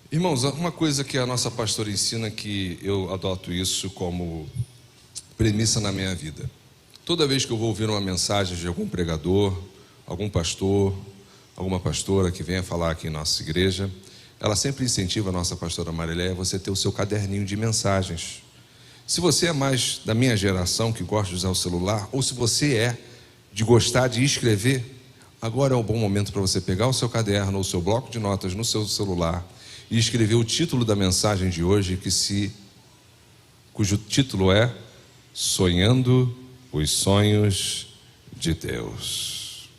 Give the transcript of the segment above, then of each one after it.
Irmãos, uma coisa que a nossa pastora ensina, que eu adoto isso como premissa na minha vida. Toda vez que eu vou ouvir uma mensagem de algum pregador, algum pastor, alguma pastora que venha falar aqui em nossa igreja, ela sempre incentiva a nossa pastora Mariléia a você ter o seu caderninho de mensagens. Se você é mais da minha geração, que gosta de usar o celular, ou se você é de gostar de escrever, agora é um bom momento para você pegar o seu caderno ou o seu bloco de notas no seu celular e escrever o título da mensagem de hoje, cujo título é Sonhando os Sonhos de Deus.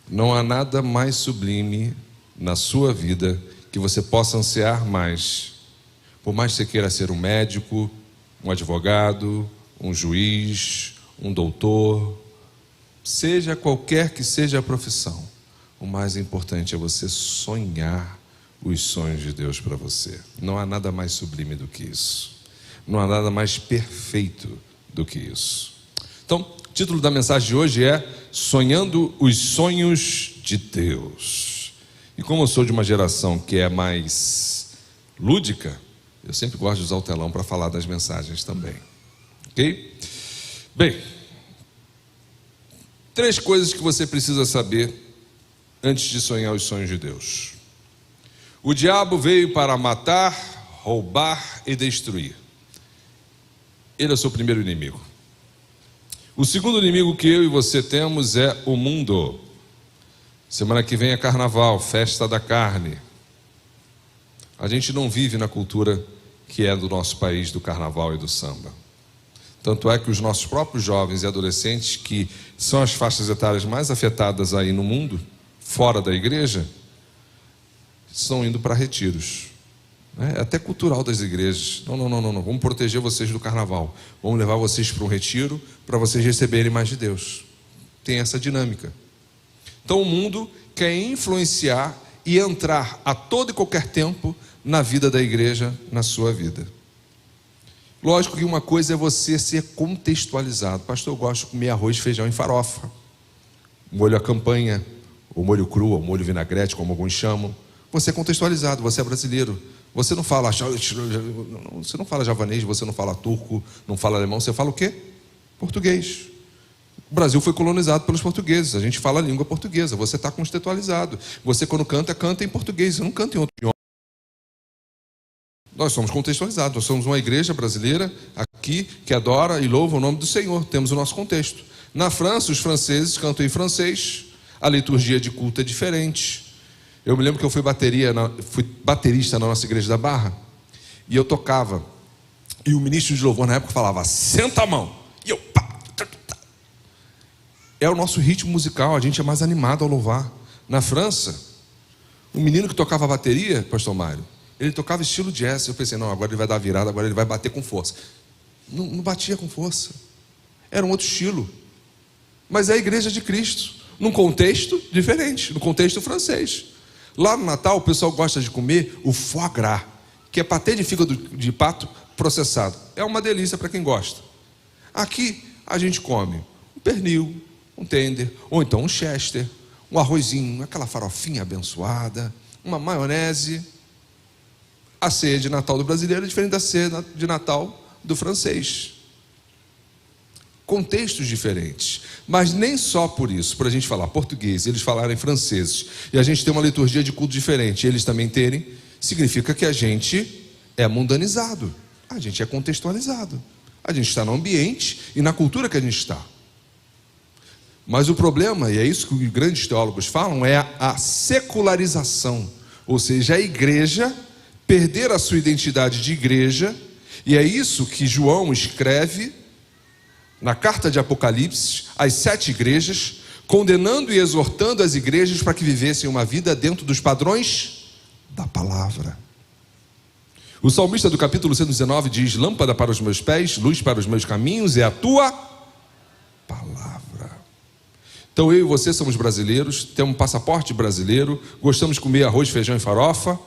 Não há nada mais sublime na sua vida que você possa ansiar mais. Por mais que você queira ser um médico, um advogado, um juiz, um doutor, seja qualquer que seja a profissão, o mais importante é você sonhar os sonhos de Deus para você. Não há nada mais sublime do que isso. Não há nada mais perfeito do que isso. Então, o título da mensagem de hoje é Sonhando os Sonhos de Deus. E como eu sou de uma geração que é mais lúdica, eu sempre gosto de usar o telão para falar das mensagens também. Ok? Bem, 3 coisas que você precisa saber antes de sonhar os sonhos de Deus. O diabo veio para matar, roubar e destruir. Ele é o seu primeiro inimigo. O segundo inimigo que eu e você temos é o mundo. Semana que vem é carnaval, festa da carne. A gente não vive na cultura que é do nosso país, do carnaval e do samba. Tanto é que os nossos próprios jovens e adolescentes, que são as faixas etárias mais afetadas aí no mundo, fora da igreja, estão indo para retiros. É até cultural das igrejas. Não, vamos proteger vocês do carnaval. Vamos levar vocês para um retiro para vocês receberem mais de Deus. Tem essa dinâmica. Então o mundo quer influenciar e entrar a todo e qualquer tempo na vida da igreja, na sua vida. Lógico que uma coisa é você ser contextualizado. Pastor, eu gosto de comer arroz, feijão e farofa. Molho à campanha, ou molho cru, ou molho vinagrete, como alguns chamam. Você é contextualizado, você é brasileiro. Você não fala javanês, você não fala turco, não fala alemão, você fala o quê? Português. O Brasil foi colonizado pelos portugueses, a gente fala a língua portuguesa, você está contextualizado. Você quando canta em português, você não canta em outro idioma. Nós somos contextualizados, nós somos uma igreja brasileira aqui que adora e louva o nome do Senhor, temos o nosso contexto. Na França, os franceses cantam em francês, a liturgia de culto é diferente. Eu me lembro que eu fui baterista na nossa igreja da Barra, e eu tocava, e o ministro de louvor na época falava, senta a mão, e eu pá. É o nosso ritmo musical, a gente é mais animado ao louvar. Na França, o menino que tocava bateria, pastor Mário, ele tocava estilo jazz. Eu pensei, não, agora ele vai dar a virada, agora ele vai bater com força. Não batia com força, era um outro estilo. Mas é a igreja de Cristo, num contexto diferente, no contexto francês. Lá no Natal o pessoal gosta de comer o foie gras, que é patê de fígado de pato processado. É uma delícia para quem gosta. Aqui a gente come um pernil, um tender, ou então um chester, um arrozinho, aquela farofinha abençoada, uma maionese. A ceia de Natal do brasileiro é diferente da ceia de Natal do francês. Contextos diferentes. Mas nem só por isso, por a gente falar português, eles falarem franceses, e a gente ter uma liturgia de culto diferente, eles também terem, significa que a gente é mundanizado, a gente é contextualizado, a gente está no ambiente e na cultura que a gente está. Mas o problema, e é isso que os grandes teólogos falam, é a secularização, ou seja, a igreja perder a sua identidade de igreja, e é isso que João escreve na carta de Apocalipse às 7 igrejas, condenando e exortando as igrejas para que vivessem uma vida dentro dos padrões da palavra. O salmista do capítulo 119 diz, lâmpada para os meus pés, luz para os meus caminhos é a tua palavra. Então eu e você somos brasileiros, temos um passaporte brasileiro, gostamos de comer arroz, feijão e farofa,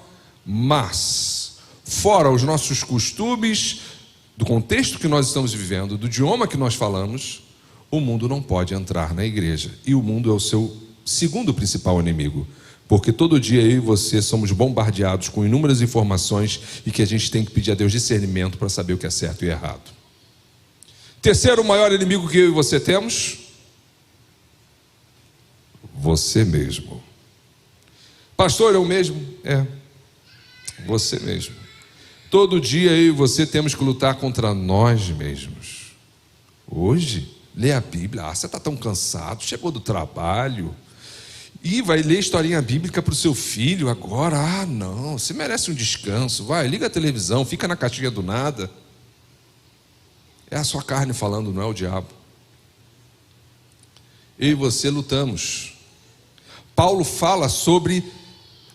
mas fora os nossos costumes, do contexto que nós estamos vivendo, do idioma que nós falamos, o mundo não pode entrar na igreja. E o mundo é o seu segundo principal inimigo. Porque todo dia eu e você somos bombardeados com inúmeras informações e que a gente tem que pedir a Deus discernimento para saber o que é certo e errado. Terceiro maior inimigo que eu e você temos: você mesmo. Pastor, eu mesmo? É, você mesmo. Todo dia eu e você temos que lutar contra nós mesmos. Hoje, lê a Bíblia. Você está tão cansado, chegou do trabalho e vai ler historinha bíblica para o seu filho agora. Não, você merece um descanso. Vai, liga a televisão, fica na caixinha do nada. É a sua carne falando, não é o diabo. Eu e você lutamos. Paulo fala sobre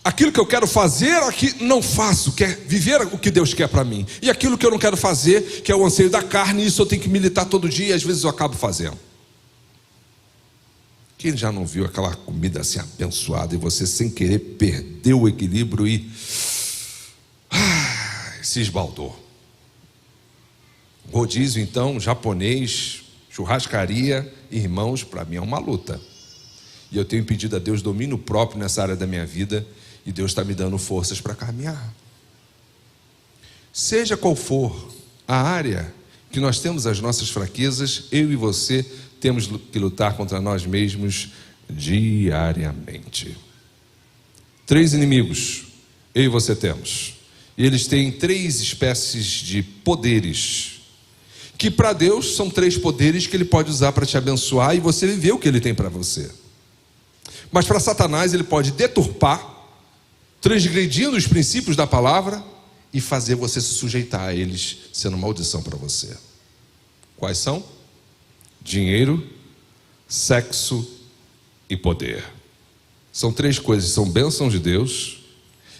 aquilo que eu quero fazer, aqui não faço, que é viver o que Deus quer para mim. E aquilo que eu não quero fazer, que é o anseio da carne, isso eu tenho que militar todo dia e às vezes eu acabo fazendo. Quem já não viu aquela comida assim abençoada e você sem querer perdeu o equilíbrio e se esbaldou? Rodízio então, japonês, churrascaria, irmãos, para mim é uma luta. E eu tenho pedido a Deus domínio próprio nessa área da minha vida, e Deus está me dando forças para caminhar. Seja qual for a área que nós temos as nossas fraquezas, eu e você temos que lutar contra nós mesmos diariamente. 3 inimigos eu e você temos, e eles têm 3 espécies de poderes, que para Deus são 3 poderes que Ele pode usar para te abençoar e você viver o que Ele tem para você. Mas para Satanás ele pode deturpar, transgredindo os princípios da palavra e fazer você se sujeitar a eles, sendo maldição para você. Quais são? Dinheiro, sexo e poder. São 3 coisas, são bênçãos de Deus,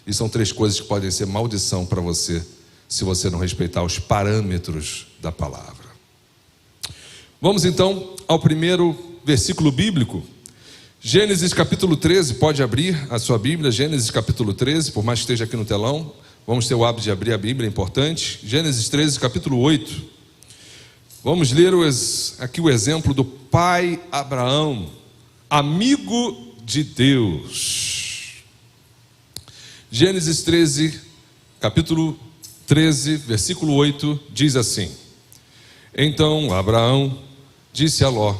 e são 3 coisas que podem ser maldição para você, se você não respeitar os parâmetros da palavra. Vamos então ao primeiro versículo bíblico. Gênesis capítulo 13, pode abrir a sua Bíblia, Gênesis capítulo 13, por mais que esteja aqui no telão, vamos ter o hábito de abrir a Bíblia, é importante. Gênesis 13, capítulo 8. Vamos ler aqui o exemplo do pai Abraão, amigo de Deus. Gênesis 13, capítulo 13, versículo 8, diz assim: Então Abraão disse a Ló: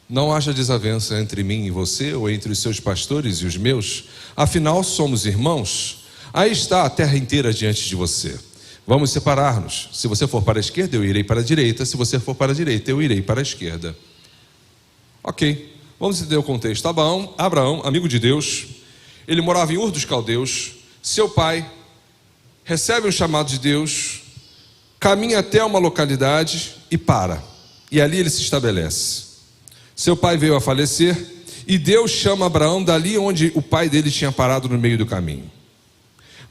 Não haja desavença entre mim e você, ou entre os seus pastores e os meus, afinal somos irmãos. Aí está a terra inteira diante de você. Vamos separar-nos. Se você for para a esquerda, eu irei para a direita. Se você for para a direita, eu irei para a esquerda. Ok, vamos entender o contexto. Abraão, amigo de Deus, ele morava em Ur dos Caldeus. Seu pai recebe um chamado de Deus, caminha até uma localidade e para. E ali ele se estabelece. Seu pai veio a falecer e Deus chama Abraão dali onde o pai dele tinha parado no meio do caminho.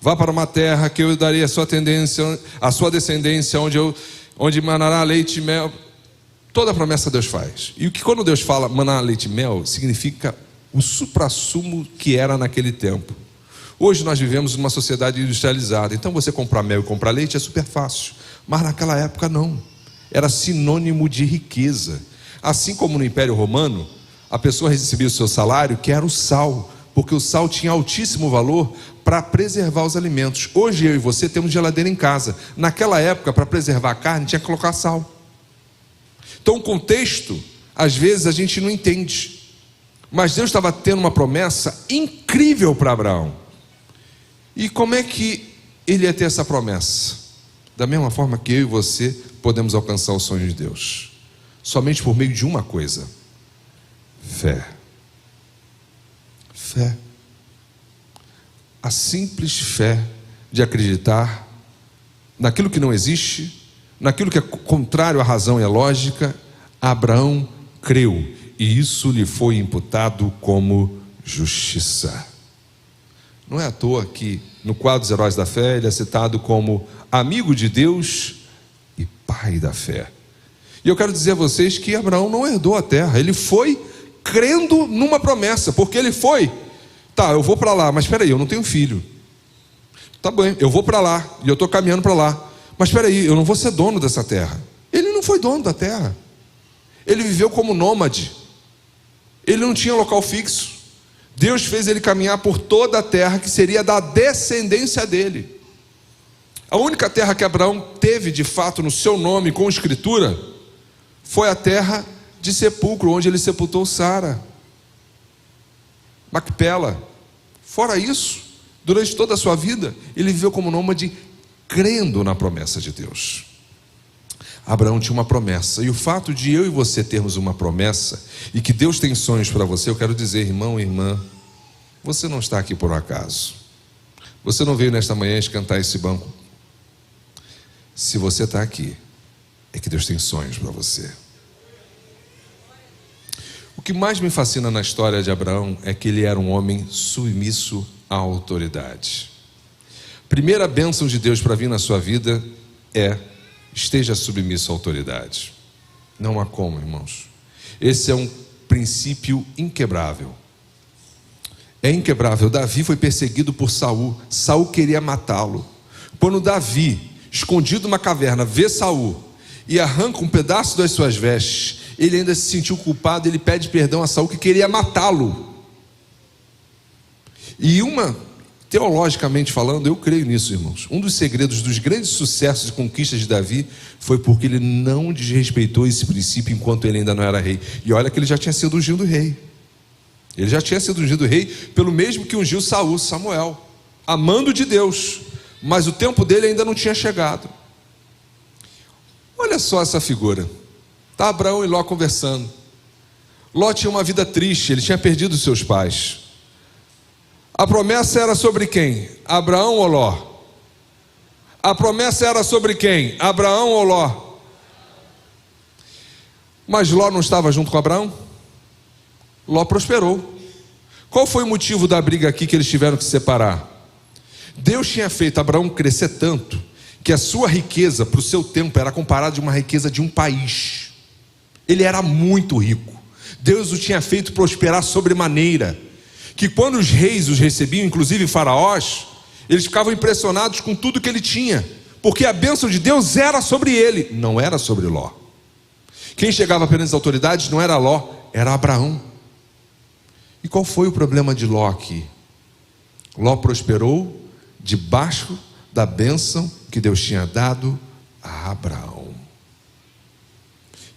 Vá para uma terra que eu darei a sua descendência, onde manará leite e mel. Toda a promessa Deus faz. E o que quando Deus fala manar leite e mel, significa o suprassumo que era naquele tempo. Hoje nós vivemos numa sociedade industrializada, então você comprar mel e comprar leite é super fácil. Mas naquela época não. Era sinônimo de riqueza. Assim como no Império Romano, a pessoa recebia o seu salário, que era o sal, porque o sal tinha altíssimo valor para preservar os alimentos. Hoje eu e você temos geladeira em casa. Naquela época, para preservar a carne, tinha que colocar sal. Então o contexto, às vezes a gente não entende. Mas Deus estava tendo uma promessa incrível para Abraão. E como é que ele ia ter essa promessa? Da mesma forma que eu e você podemos alcançar o sonho de Deus. Somente por meio de uma coisa: fé. Fé. A simples fé de acreditar naquilo que não existe, naquilo que é contrário à razão e à lógica. Abraão creu e isso lhe foi imputado como justiça. Não é à toa que no quadro dos heróis da fé ele é citado como amigo de Deus e pai da fé. E eu quero dizer a vocês que Abraão não herdou a terra, ele foi crendo numa promessa, porque ele foi, eu vou para lá, mas espera aí, eu não tenho filho. Tá bem, eu vou para lá, e eu estou caminhando para lá, mas espera aí, eu não vou ser dono dessa terra. Ele não foi dono da terra, ele viveu como nômade, ele não tinha local fixo. Deus fez ele caminhar por toda a terra que seria da descendência dele. A única terra que Abraão teve de fato no seu nome com escritura foi a terra de sepulcro, onde ele sepultou Sara, Macpela. Fora isso, durante toda a sua vida, ele viveu como nômade, crendo na promessa de Deus. Abraão tinha uma promessa, e o fato de eu e você termos uma promessa, e que Deus tem sonhos para você, eu quero dizer, irmão e irmã, você não está aqui por um acaso. Você não veio nesta manhã escantar esse banco. Se você está aqui, é que Deus tem sonhos para você. O que mais me fascina na história de Abraão é que ele era um homem submisso à autoridade. Primeira bênção de Deus para vir na sua vida é: esteja submisso à autoridade. Não há como, irmãos. Esse é um princípio inquebrável. É inquebrável. Davi foi perseguido por Saul. Saul queria matá-lo. Quando Davi, escondido numa caverna, vê Saul e arranca um pedaço das suas vestes, ele ainda se sentiu culpado. Ele pede perdão a Saul, que queria matá-lo. E teologicamente falando, eu creio nisso, irmãos, um dos segredos dos grandes sucessos e conquistas de Davi foi porque ele não desrespeitou esse princípio enquanto ele ainda não era rei. E olha que ele já tinha sido ungido rei. Ele já tinha sido ungido rei pelo mesmo que ungiu Saul, Samuel, amando de Deus, mas o tempo dele ainda não tinha chegado. Olha só essa figura. Está Abraão e Ló conversando. Ló tinha uma vida triste, ele tinha perdido seus pais. A promessa era sobre quem? Abraão ou Ló? A promessa era sobre quem? Abraão ou Ló? Mas Ló não estava junto com Abraão? Ló prosperou. Qual foi o motivo da briga aqui que eles tiveram que se separar? Deus tinha feito Abraão crescer tanto que a sua riqueza para o seu tempo era comparada de uma riqueza de um país. Ele era muito rico. Deus o tinha feito prosperar sobremaneira, que quando os reis os recebiam, inclusive faraós, eles ficavam impressionados com tudo que ele tinha, porque a bênção de Deus era sobre ele, não era sobre Ló. Quem chegava perante as autoridades não era Ló, era Abraão. E qual foi o problema de Ló aqui? Ló prosperou debaixo da bênção que Deus tinha dado a Abraão.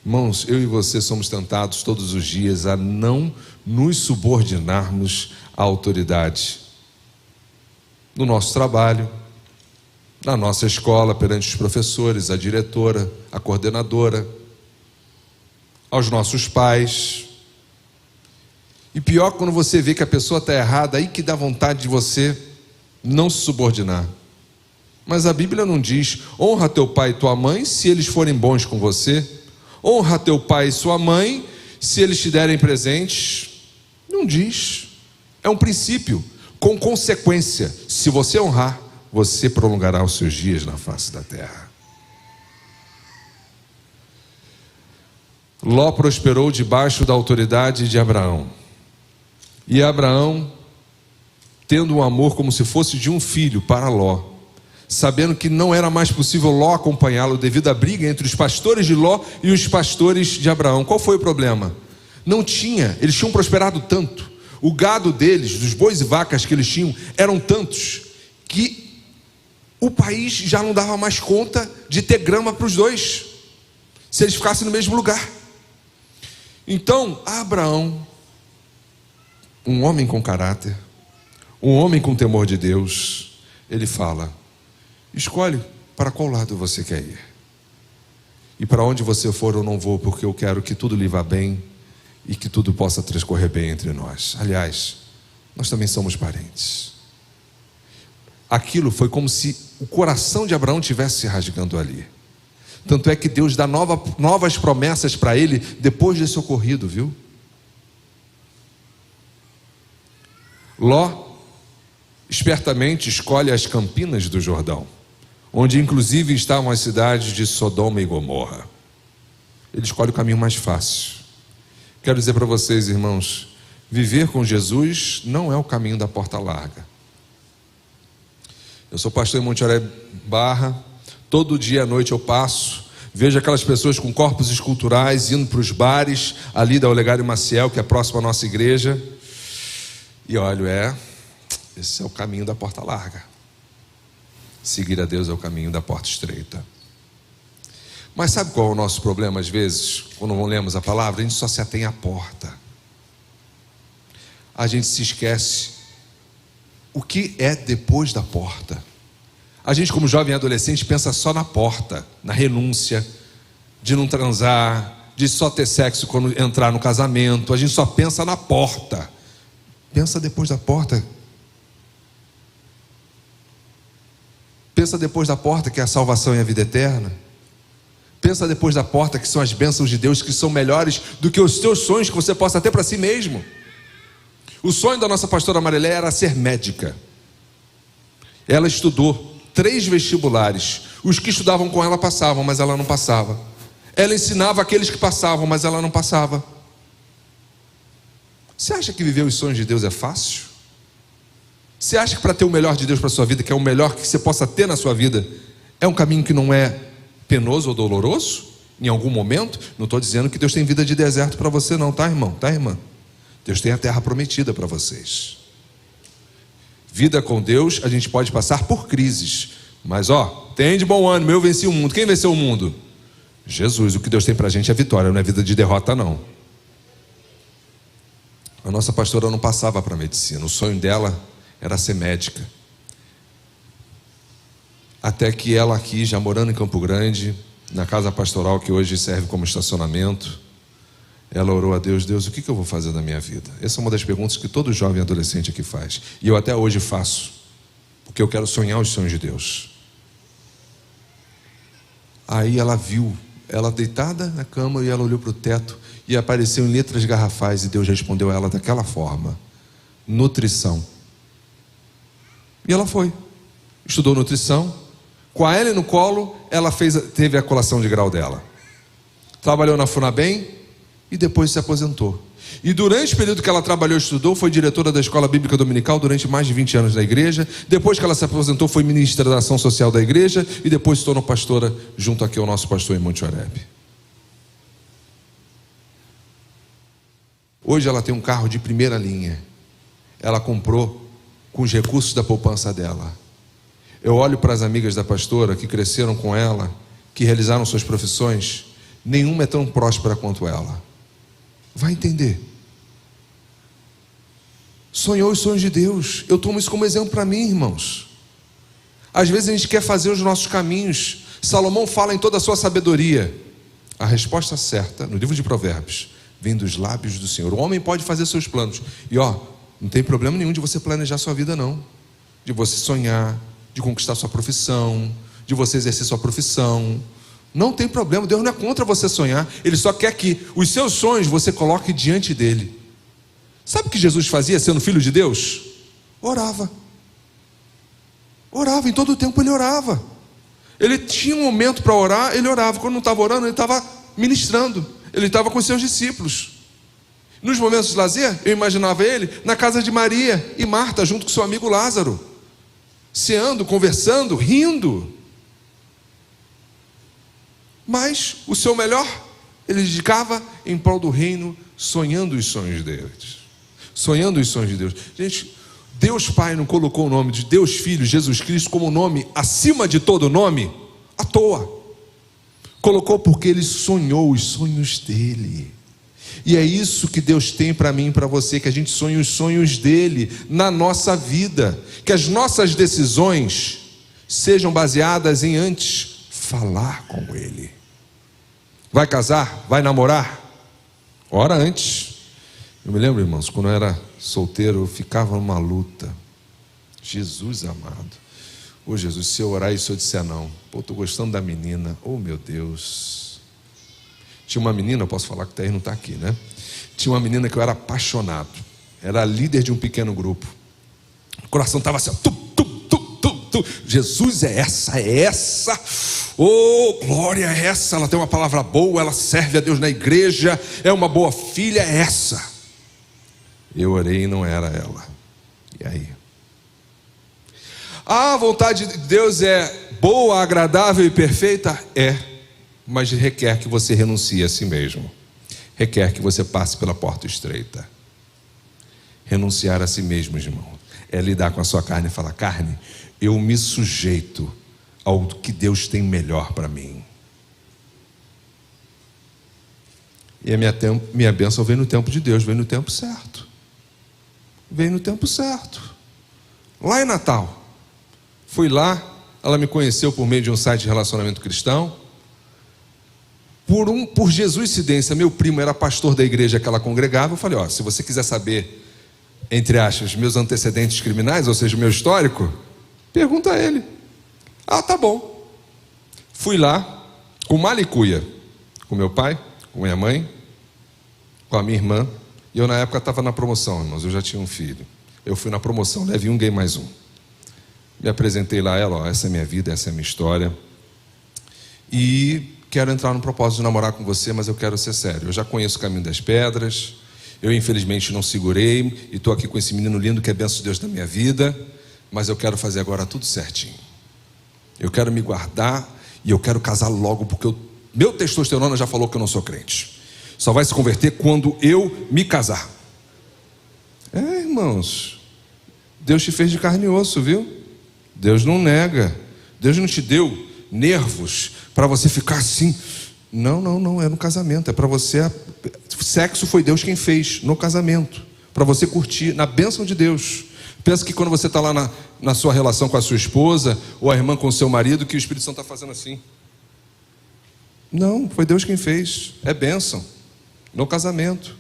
Irmãos, eu e você somos tentados todos os dias a não nos subordinarmos à autoridade. No nosso trabalho, na nossa escola, perante os professores, a diretora, a coordenadora, aos nossos pais. E pior, quando você vê que a pessoa está errada, aí que dá vontade de você não se subordinar. Mas a Bíblia não diz: honra teu pai e tua mãe se eles forem bons com você. Honra teu pai e sua mãe se eles te derem presentes. Não diz. É um princípio com consequência. Se você honrar, você prolongará os seus dias na face da terra. Ló prosperou debaixo da autoridade de Abraão. E Abraão, tendo um amor como se fosse de um filho para Ló, sabendo que não era mais possível Ló acompanhá-lo devido à briga entre os pastores de Ló e os pastores de Abraão. Qual foi o problema? Eles tinham prosperado tanto, o gado deles, dos bois e vacas que eles tinham, eram tantos, que o país já não dava mais conta de ter grama para os dois, se eles ficassem no mesmo lugar. Então, Abraão, um homem com caráter, um homem com temor de Deus, ele fala: escolhe para qual lado você quer ir. E para onde você for eu não vou, porque eu quero que tudo lhe vá bem e que tudo possa transcorrer bem entre nós. Aliás, nós também somos parentes. Aquilo foi como se o coração de Abraão estivesse se rasgando ali. Tanto é que Deus dá novas promessas para ele depois desse ocorrido, viu? Ló espertamente escolhe as campinas do Jordão, onde inclusive estavam as cidades de Sodoma e Gomorra. Ele escolhe o caminho mais fácil. Quero dizer para vocês, irmãos, viver com Jesus não é o caminho da porta larga. Eu sou pastor em Monte Oreb Barra. Todo dia à noite eu passo, vejo aquelas pessoas com corpos esculturais indo para os bares ali da Olegário Maciel, que é próximo à nossa igreja. E olho, esse é o caminho da porta larga. Seguir a Deus é o caminho da porta estreita. Mas sabe qual é o nosso problema às vezes? Quando não lemos a palavra, a gente só se atém à porta. A gente se esquece o que é depois da porta. A gente, como jovem e adolescente, pensa só na porta, na renúncia, de não transar, de só ter sexo quando entrar no casamento. A gente só pensa na porta. Pensa depois da porta. Pensa depois da porta, que é a salvação e a vida eterna. Pensa depois da porta, que são as bênçãos de Deus, que são melhores do que os teus sonhos que você possa ter para si mesmo. O sonho da nossa pastora Marilé era ser médica. Ela estudou 3 vestibulares. Os que estudavam com ela passavam, mas ela não passava. Ela ensinava aqueles que passavam, mas ela não passava. Você acha que viver os sonhos de Deus é fácil? Você acha que para ter o melhor de Deus para a sua vida, que é o melhor que você possa ter na sua vida, é um caminho que não é penoso ou doloroso? Em algum momento? Não estou dizendo que Deus tem vida de deserto para você não, tá, irmão? Tá, irmã? Deus tem a terra prometida para vocês. Vida com Deus, a gente pode passar por crises, mas tem de bom ânimo, eu venci o mundo. Quem venceu o mundo? Jesus. O que Deus tem para a gente é vitória, não é vida de derrota não. A nossa pastora não passava para a medicina, o sonho dela era ser médica. Até que ela aqui, já morando em Campo Grande, na casa pastoral que hoje serve como estacionamento, ela orou a Deus: Deus, o que eu vou fazer da minha vida? Essa é uma das perguntas que todo jovem adolescente aqui faz. E eu até hoje faço, porque eu quero sonhar os sonhos de Deus. Aí ela viu, ela deitada na cama, e ela olhou para o teto, e apareceu em letras garrafais, e Deus respondeu a ela daquela forma: nutrição. E ela foi, estudou nutrição. Com a Ellen no colo, ela teve a colação de grau dela. Trabalhou na Funabem e depois se aposentou. E durante o período que ela trabalhou e estudou, foi diretora da Escola Bíblica Dominical durante mais de 20 anos na igreja. Depois que ela se aposentou, foi ministra da Ação Social da igreja. E depois se tornou pastora junto aqui ao nosso pastor em Monte Oreb. Hoje ela tem um carro de primeira linha. Ela comprou com os recursos da poupança dela. Eu olho para as amigas da pastora que cresceram com ela, que realizaram suas profissões. Nenhuma é tão próspera quanto ela. Vai entender. Sonhou os sonhos de Deus. Eu tomo isso como exemplo para mim, irmãos. Às vezes a gente quer fazer os nossos caminhos. Salomão fala em toda a sua sabedoria. A resposta certa, no livro de Provérbios, vem dos lábios do Senhor. O homem pode fazer seus planos. E não tem problema nenhum de você planejar sua vida não. De você sonhar, de conquistar sua profissão, de você exercer sua profissão. Não tem problema, Deus não é contra você sonhar. Ele só quer que os seus sonhos você coloque diante dele. Sabe o que Jesus fazia sendo filho de Deus? Orava. Orava, em todo o tempo ele orava. Ele tinha um momento para orar, ele orava. Quando não estava orando, ele estava ministrando. Ele estava com seus discípulos. Nos momentos de lazer, eu imaginava ele na casa de Maria e Marta, junto com seu amigo Lázaro, ceando, conversando, rindo. Mas o seu melhor, ele dedicava em prol do reino, sonhando os sonhos deles. Sonhando os sonhos de Deus. Gente, Deus Pai não colocou o nome de Deus Filho, Jesus Cristo, como nome acima de todo nome, à toa. Colocou porque ele sonhou os sonhos dele. E é isso que Deus tem para mim e para você, que a gente sonhe os sonhos dele na nossa vida. Que as nossas decisões sejam baseadas em antes falar com ele. Vai casar? Vai namorar? Ora antes. Eu me lembro, irmãos, quando eu era solteiro, eu ficava numa luta. Jesus amado. Jesus, se eu orar e se eu disser não, estou gostando da menina, meu Deus. Tinha uma menina, eu posso falar que o Thaís não está aqui, né? Tinha uma menina que eu era apaixonado. Era líder de um pequeno grupo. O coração estava assim, Jesus, é essa. Glória, é essa. Ela tem uma palavra boa, ela serve a Deus na igreja, é uma boa filha, é essa. Eu orei e não era ela. E aí? A vontade de Deus é boa, agradável e perfeita? Mas requer que você renuncie a si mesmo. Requer que você passe pela porta estreita. Renunciar a si mesmo, irmão, é lidar com a sua carne e falar: carne, eu me sujeito ao que Deus tem melhor para mim. E a minha bênção vem no tempo de Deus, vem no tempo certo. Vem no tempo certo. Lá em Natal, fui lá, ela me conheceu por meio de um site de relacionamento cristão. Por jesuicidência, meu primo era pastor da igreja que ela congregava. Eu falei: ó, se você quiser saber, entre aspas, meus antecedentes criminais, ou seja, o meu histórico, pergunta a ele. Ah, tá bom. Fui lá com malicuia, com meu pai, com minha mãe, com a minha irmã. E eu na época estava na promoção, irmãos, eu já tinha um filho. Eu fui na promoção, leve um, ganhei mais um. Me apresentei lá a ela: ó, essa é a minha vida, essa é a minha história. E quero entrar no propósito de namorar com você, mas eu quero ser sério. Eu já conheço o caminho das pedras. Eu infelizmente não segurei e estou aqui com esse menino lindo que é bênção de Deus na minha vida. Mas eu quero fazer agora tudo certinho. Eu quero me guardar e eu quero casar logo, porque meu testosterona já falou que eu não sou crente. Só vai se converter quando eu me casar. Irmãos, Deus te fez de carne e osso, viu? Deus não nega. Deus não te deu nervos para você ficar assim. Não, é no casamento. É para você. Sexo foi Deus quem fez no casamento, para você curtir na bênção de Deus. Pensa que quando você está lá na sua relação com a sua esposa, ou a irmã com o seu marido, que o Espírito Santo está fazendo assim. Não, foi Deus quem fez. É bênção no casamento.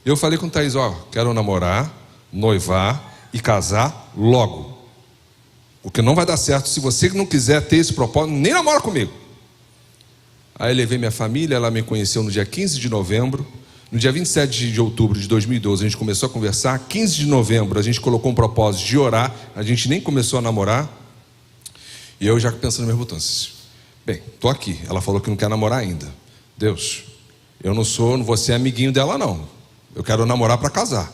Eu falei com Thaís: ó, quero namorar, noivar e casar logo. Porque não vai dar certo se você não quiser ter esse propósito, nem namora comigo. Aí levei minha família, ela me conheceu no dia 15 de novembro. No dia 27 de outubro de 2012 a gente começou a conversar. 15 de novembro a gente colocou um propósito de orar. A gente nem começou a namorar. E eu já pensando no meu botão: bem, tô aqui. Ela falou que não quer namorar ainda. Deus, eu não vou ser amiguinho dela não. Eu quero namorar para casar.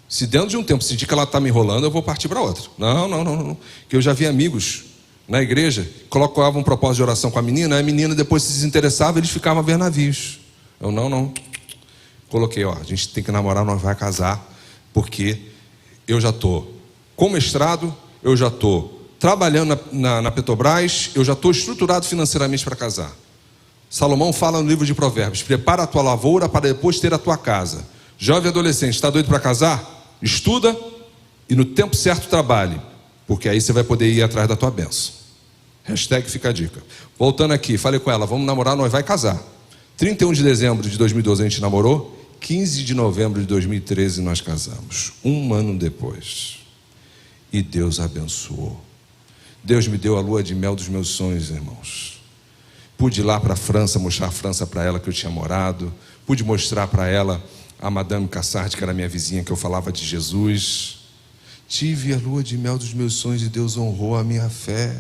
Se dentro de um tempo sentir que ela está me enrolando, eu vou partir para outra. Não. Que eu já vi amigos na igreja, colocavam um propósito de oração com a menina depois se desinteressava, eles ficavam a ver navios. Eu não. Coloquei: ó, a gente tem que namorar, nós vai casar, porque eu já estou com mestrado, eu já estou trabalhando na Petrobras, eu já estou estruturado financeiramente para casar. Salomão fala no livro de Provérbios: prepara a tua lavoura para depois ter a tua casa. Jovem adolescente, está doido para casar? Estuda e no tempo certo trabalhe, porque aí você vai poder ir atrás da tua bênção. Hashtag fica a dica. Voltando aqui, falei com ela: vamos namorar, nós vai casar. 31 de dezembro de 2012 a gente namorou. 15 de novembro de 2013 nós casamos. Um ano depois. E Deus abençoou. Deus me deu a lua de mel dos meus sonhos, irmãos. Pude ir lá para a França, mostrar a França para ela que eu tinha morado. Pude mostrar para ela a Madame Cassard, que era minha vizinha, que eu falava de Jesus. Tive a lua de mel dos meus sonhos e Deus honrou a minha fé.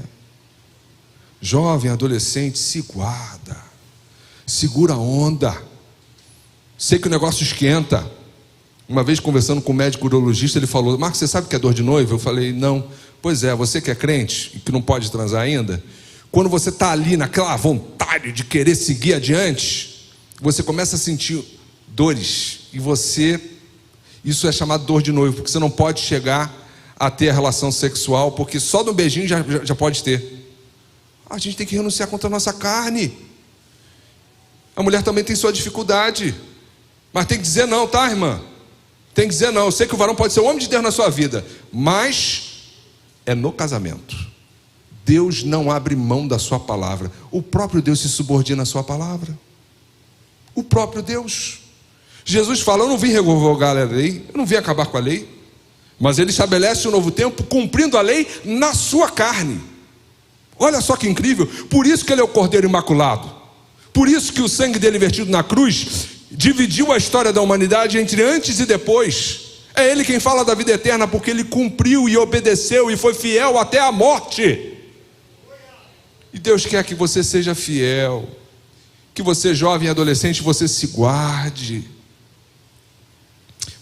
Jovem, adolescente, se guarda. Segura a onda. Sei que o negócio esquenta. Uma vez conversando com um médico urologista, ele falou: Marcos, você sabe o que é dor de noivo? Eu falei: não. Pois é, você que é crente e que não pode transar ainda, quando você está ali naquela vontade de querer seguir adiante, você começa a sentir dores. E isso é chamado dor de noivo, porque você não pode chegar a ter a relação sexual, porque só do beijinho já pode ter. A gente tem que renunciar contra a nossa carne. A mulher também tem sua dificuldade, mas tem que dizer não, tá, irmã? Tem que dizer não. Eu sei que o varão pode ser o homem de Deus na sua vida, mas é no casamento. Deus não abre mão da sua palavra. O próprio Deus se subordina à sua palavra. O próprio Deus. Jesus fala: eu não vim revogar a lei, eu não vim acabar com a lei, mas ele estabelece um novo tempo cumprindo a lei na sua carne. Olha só que incrível. Por isso que ele é o Cordeiro Imaculado. Por isso que o sangue dele vertido na cruz dividiu a história da humanidade entre antes e depois. É ele quem fala da vida eterna, porque ele cumpriu e obedeceu e foi fiel até a morte. E Deus quer que você seja fiel, que você, jovem e adolescente, você se guarde,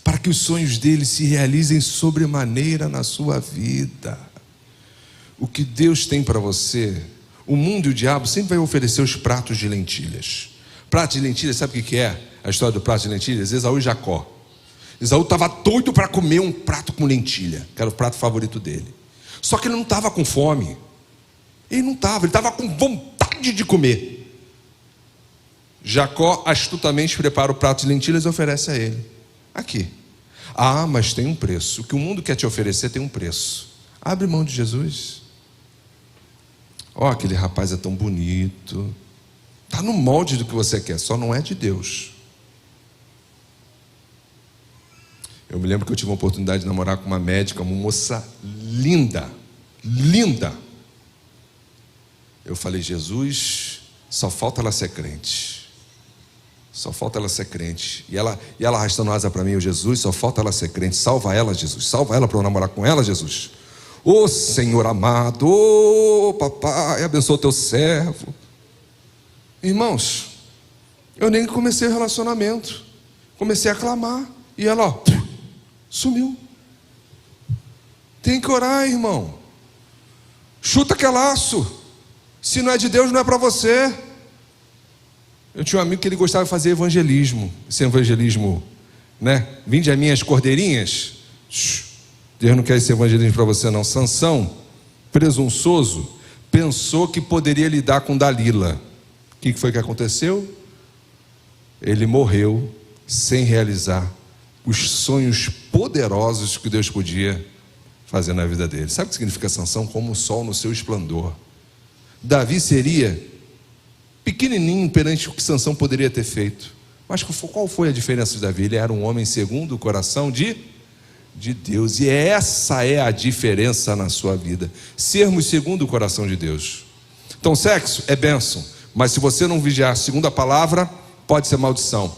para que os sonhos dele se realizem sobremaneira na sua vida. O que Deus tem para você, o mundo e o diabo sempre vai oferecer os pratos de lentilhas. Prato de lentilhas, sabe o que é? A história do prato de lentilhas? Esaú e Jacó. Esaú estava doido para comer um prato com lentilha, que era o prato favorito dele. Só que ele não estava com fome. Ele estava com vontade de comer. Jacó astutamente prepara o prato de lentilhas e oferece a ele. Aqui. Ah, mas tem um preço. O que o mundo quer te oferecer tem um preço. Abre mão de Jesus. Aquele rapaz é tão bonito. Está no molde do que você quer, só não é de Deus. Eu me lembro que eu tive uma oportunidade de namorar com uma médica, uma moça linda, linda. Eu falei, Jesus, só falta ela ser crente. Só falta ela ser crente. E ela arrastando asa para mim, Jesus, só falta ela ser crente. Salva ela, Jesus. Salva ela para eu namorar com ela, Jesus. Ô Senhor amado, ô papai, abençoa o teu servo. Irmãos, eu nem comecei o relacionamento. Comecei a clamar. E ela, sumiu. Tem que orar, irmão. Chuta que é laço. Se não é de Deus, não é para você. Eu tinha um amigo que ele gostava de fazer evangelismo. Esse evangelismo, né? Vinde as minhas cordeirinhas. Deus não quer esse evangelismo para você não. Sansão, presunçoso, pensou que poderia lidar com Dalila. O que foi que aconteceu? Ele morreu sem realizar os sonhos poderosos que Deus podia fazer na vida dele. Sabe o que significa Sansão? Como o sol no seu esplendor. Davi seria pequenininho perante o que Sansão poderia ter feito. Mas qual foi a diferença de Davi? Ele era um homem segundo o coração de Deus. E essa é a diferença na sua vida. Sermos segundo o coração de Deus. Então sexo é bênção, mas se você não vigiar segundo a palavra, pode ser maldição.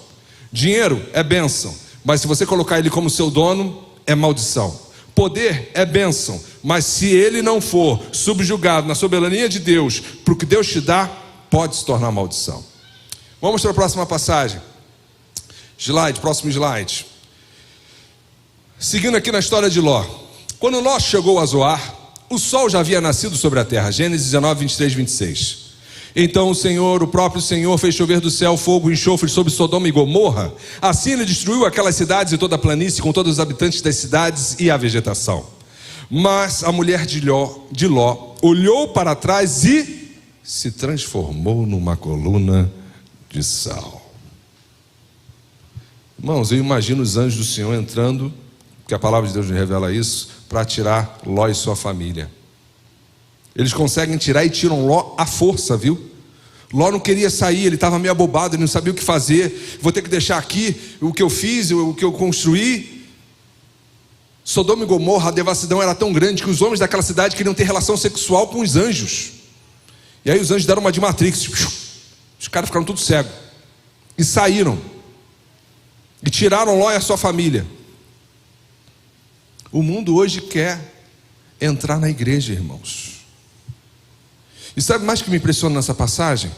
Dinheiro é bênção, mas se você colocar ele como seu dono, é maldição. Poder é bênção, mas se ele não for subjugado na soberania de Deus, para o que Deus te dá, pode se tornar maldição. Vamos para a próxima passagem. Próximo slide. Seguindo aqui na história de Ló. Quando Ló chegou a Zoar, o sol já havia nascido sobre a terra. Gênesis 19, 23, 26. Então o próprio Senhor fez chover do céu fogo e enxofre sobre Sodoma e Gomorra. Assim ele destruiu aquelas cidades e toda a planície, com todos os habitantes das cidades e a vegetação. Mas a mulher de Ló olhou para trás e se transformou numa coluna de sal. Irmãos, eu imagino os anjos do Senhor entrando, que a palavra de Deus nos revela isso, para tirar Ló e sua família. Eles conseguem tirar e tiram Ló à força, viu? Ló não queria sair, ele estava meio abobado, ele não sabia o que fazer. Vou ter que deixar aqui o que eu fiz, o que eu construí. Sodoma e Gomorra, a devassidão era tão grande que os homens daquela cidade queriam ter relação sexual com os anjos. E aí os anjos deram uma de Matrix. Os caras ficaram tudo cegos. E saíram. E tiraram Ló e a sua família. O mundo hoje quer entrar na igreja, irmãos. E sabe mais que me impressiona nessa passagem?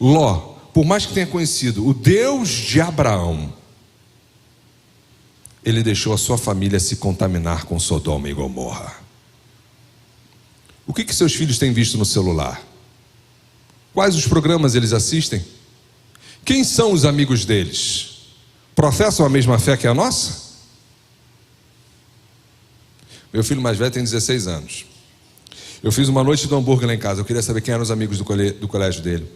Ló, por mais que tenha conhecido o Deus de Abraão, ele deixou a sua família se contaminar com Sodoma e Gomorra. O que seus filhos têm visto no celular? Quais os programas eles assistem? Quem são os amigos deles? Professam a mesma fé que a nossa? Meu filho mais velho tem 16 anos. Eu fiz uma noite do hambúrguer lá em casa. Eu queria saber quem eram os amigos do colégio dele.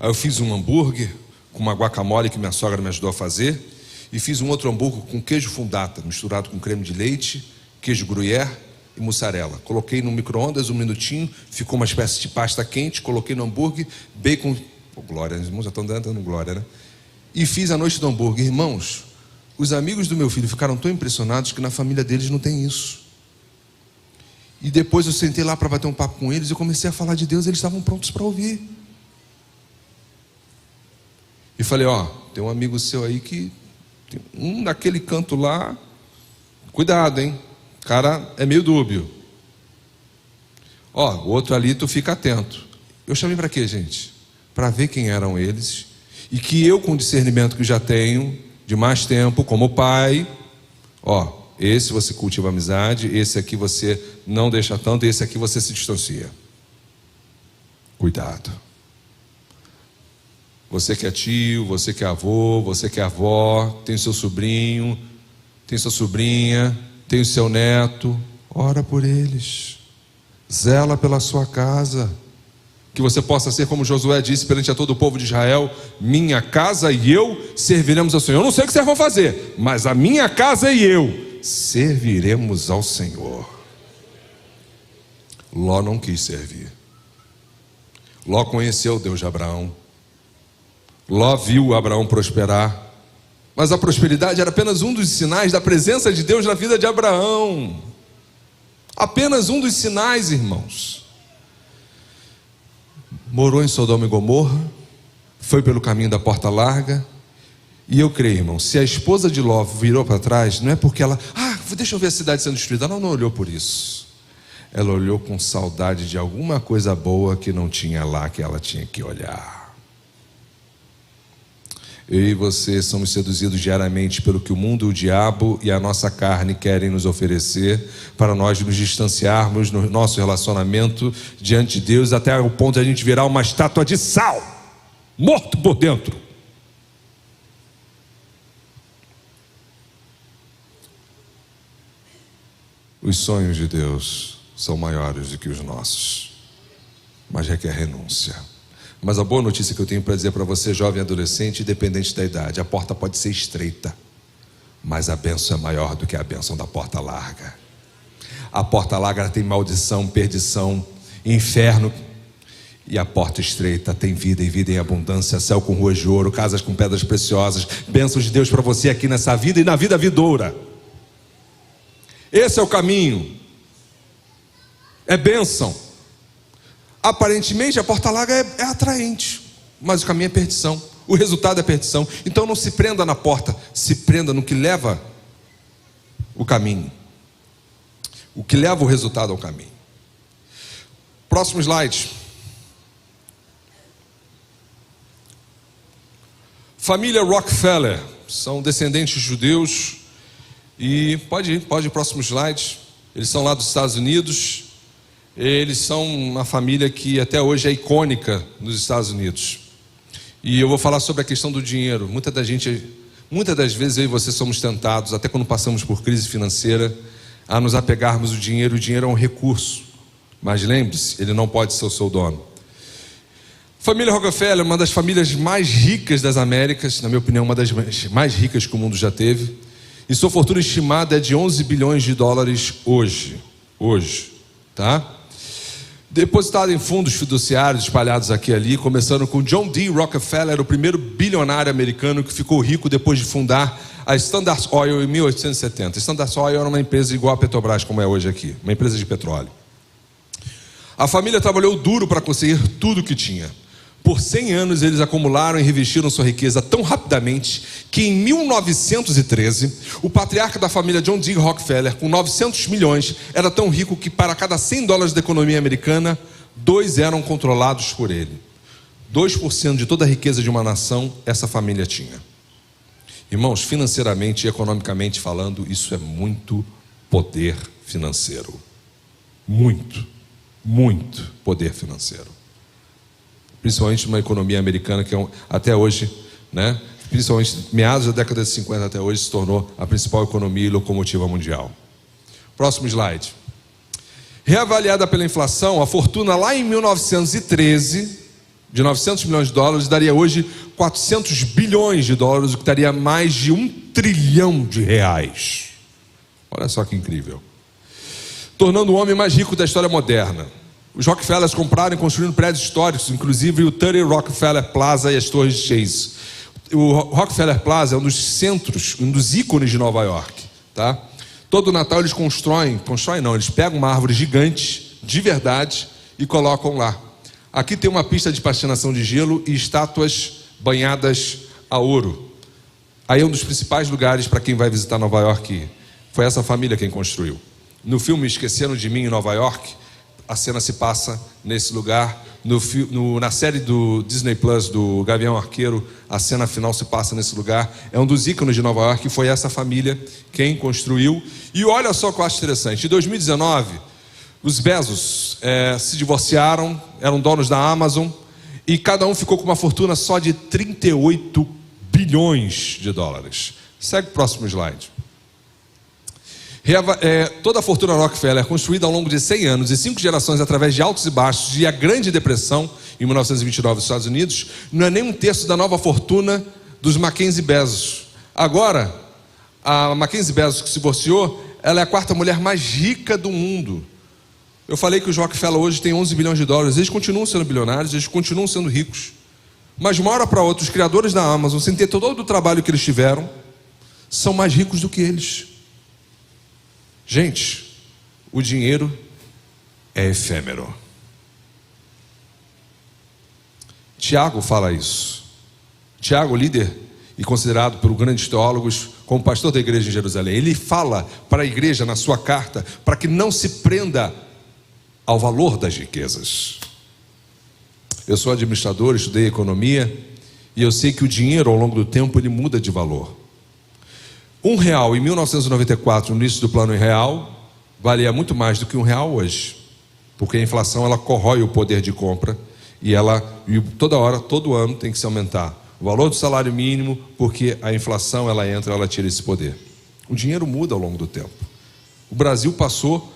Aí eu fiz um hambúrguer com uma guacamole que minha sogra me ajudou a fazer. E fiz um outro hambúrguer com queijo fondata, misturado com creme de leite, queijo gruyère e mussarela. Coloquei no micro-ondas 1 minutinho, ficou uma espécie de pasta quente. Coloquei no hambúrguer, bacon. Oh, glória, os irmãos já estão dando glória, né? E fiz a noite do hambúrguer. Irmãos, os amigos do meu filho ficaram tão impressionados que na família deles não tem isso. E depois eu sentei lá para bater um papo com eles e comecei a falar de Deus, e eles estavam prontos para ouvir. E falei, tem um amigo seu aí que tem um daquele canto lá, cuidado, hein? O cara é meio dúbio. O outro ali, tu fica atento. Eu chamei para quê, gente? Para ver quem eram eles, e que eu, com o discernimento que já tenho de mais tempo, como pai, esse você cultiva amizade, esse aqui você não deixa tanto, e esse aqui você se distancia. Cuidado. Você que é tio, você que é avô, você que é avó, tem o seu sobrinho, tem sua sobrinha, tem o seu neto. Ora por eles. Zela pela sua casa. Que você possa ser como Josué disse perante a todo o povo de Israel: minha casa e eu serviremos ao Senhor. Eu não sei o que vocês vão fazer, mas a minha casa e eu serviremos ao Senhor. Ló não quis servir. Ló conheceu o Deus de Abraão. Ló viu Abraão prosperar. Mas a prosperidade era apenas um dos sinais da presença de Deus na vida de Abraão. Apenas um dos sinais, irmãos. Morou em Sodoma e Gomorra, foi pelo caminho da porta larga. E eu creio, irmão, se a esposa de Ló virou para trás, não é porque ela, deixa eu ver a cidade sendo destruída. Ela não olhou por isso. Ela olhou com saudade de alguma coisa boa que não tinha lá, que ela tinha que olhar. Eu e você somos seduzidos diariamente pelo que o mundo, o diabo e a nossa carne querem nos oferecer, para nós nos distanciarmos no nosso relacionamento diante de Deus, até o ponto de a gente virar uma estátua de sal, morto por dentro. Os sonhos de Deus são maiores do que os nossos, mas requer renúncia. Mas a boa notícia que eu tenho para dizer para você, jovem adolescente, independente da idade: a porta pode ser estreita, mas a bênção é maior do que a bênção da porta larga. A porta larga tem maldição, perdição, inferno. E a porta estreita tem vida e vida em abundância, céu com ruas de ouro, casas com pedras preciosas, bênçãos de Deus para você aqui nessa vida e na vida vindoura. Esse é o caminho. É bênção. Aparentemente a porta larga é atraente, mas o caminho é perdição. O resultado é perdição. Então não se prenda na porta, se prenda no que leva o caminho. O que leva o resultado ao caminho. Próximo slide. Família Rockefeller, são descendentes judeus. E pode ir, próximo slide. Eles são lá dos Estados Unidos. Eles são uma família que até hoje é icônica nos Estados Unidos. E eu vou falar sobre a questão do dinheiro. Muitas das vezes eu e você somos tentados, até quando passamos por crise financeira, a nos apegarmos ao dinheiro. O dinheiro é um recurso, mas lembre-se, ele não pode ser o seu dono. Família Rockefeller é uma das famílias mais ricas das Américas, na minha opinião, uma das mais ricas que o mundo já teve. E sua fortuna estimada é de 11 bilhões de dólares hoje, tá? Depositado em fundos fiduciários espalhados aqui e ali, começando com John D. Rockefeller, o primeiro bilionário americano que ficou rico depois de fundar a Standard Oil em 1870. Standard Oil era uma empresa igual a Petrobras, como é hoje aqui, uma empresa de petróleo. A família trabalhou duro para conseguir tudo o que tinha. Por 100 anos eles acumularam e revestiram sua riqueza tão rapidamente que em 1913 o patriarca da família John D. Rockefeller, com 900 milhões, era tão rico que para cada 100 dólares da economia americana, 2 eram controlados por ele. 2% de toda a riqueza de uma nação essa família tinha. Irmãos, financeiramente e economicamente falando, isso é muito poder financeiro. Muito poder financeiro. Principalmente numa economia americana que até hoje, né, principalmente meados da década de 50 até hoje, se tornou a principal economia e locomotiva mundial. Próximo slide. Reavaliada pela inflação, a fortuna lá em 1913, de 900 milhões de dólares, daria hoje 400 bilhões de dólares, o que daria mais de 1 trilhão de reais. Olha só que incrível. Tornando o homem mais rico da história moderna. Os Rockefellers compraram e construíram prédios históricos, inclusive o 30 Rockefeller Plaza e as Torres de Chase. O Rockefeller Plaza é um dos centros, um dos ícones de Nova York, tá? Todo Natal eles eles pegam uma árvore gigante, de verdade, e colocam lá. Aqui tem uma pista de patinação de gelo e estátuas banhadas a ouro. Aí é um dos principais lugares para quem vai visitar Nova York. Foi essa família quem construiu. No filme Esqueceram de Mim em Nova York, a cena se passa nesse lugar. Na série do Disney Plus, do Gavião Arqueiro, a cena final se passa nesse lugar. É um dos ícones de Nova York e foi essa família quem construiu. E olha só o que eu acho interessante. Em 2019, os Bezos se divorciaram, eram donos da Amazon. E cada um ficou com uma fortuna só de 38 bilhões de dólares. Segue o próximo slide. Toda a fortuna Rockefeller, construída ao longo de 100 anos e 5 gerações através de altos e baixos, e a Grande Depressão, em 1929, nos Estados Unidos, não é nem um terço da nova fortuna dos Mackenzie Bezos. Agora, a Mackenzie Bezos, que se divorciou, ela é a 4ª mulher mais rica do mundo. Eu falei que os Rockefeller hoje têm 11 bilhões de dólares, eles continuam sendo bilionários, eles continuam sendo ricos. Mas de uma hora para outra, os criadores da Amazon, sem ter todo o trabalho que eles tiveram, são mais ricos do que eles. Gente, o dinheiro é efêmero. Tiago fala isso. Tiago, líder e considerado por grandes teólogos como pastor da igreja em Jerusalém, ele fala para a igreja na sua carta para que não se prenda ao valor das riquezas. Eu sou administrador, estudei economia e eu sei que o dinheiro ao longo do tempo ele muda de valor. R$1 em 1994, no início do Plano Real, valia muito mais do que R$1 hoje, porque a inflação ela corrói o poder de compra e toda hora, todo ano tem que se aumentar o valor do salário mínimo, porque a inflação ela entra, ela tira esse poder. O dinheiro muda ao longo do tempo. O Brasil passou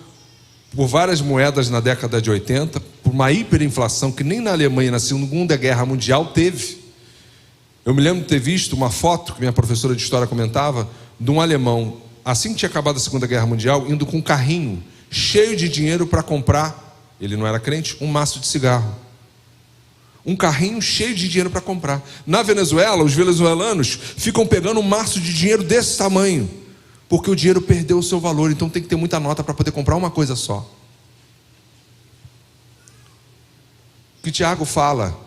por várias moedas na década de 80, por uma hiperinflação que nem na Alemanha, na Segunda Guerra Mundial, teve. Eu me lembro de ter visto uma foto que minha professora de história comentava, de um alemão, assim que tinha acabado a Segunda Guerra Mundial, indo com um carrinho cheio de dinheiro para comprar, ele não era crente, um maço de cigarro. Um carrinho cheio de dinheiro para comprar. Na Venezuela, os venezuelanos ficam pegando um maço de dinheiro desse tamanho, porque o dinheiro perdeu o seu valor, então tem que ter muita nota para poder comprar uma coisa só. O que Tiago fala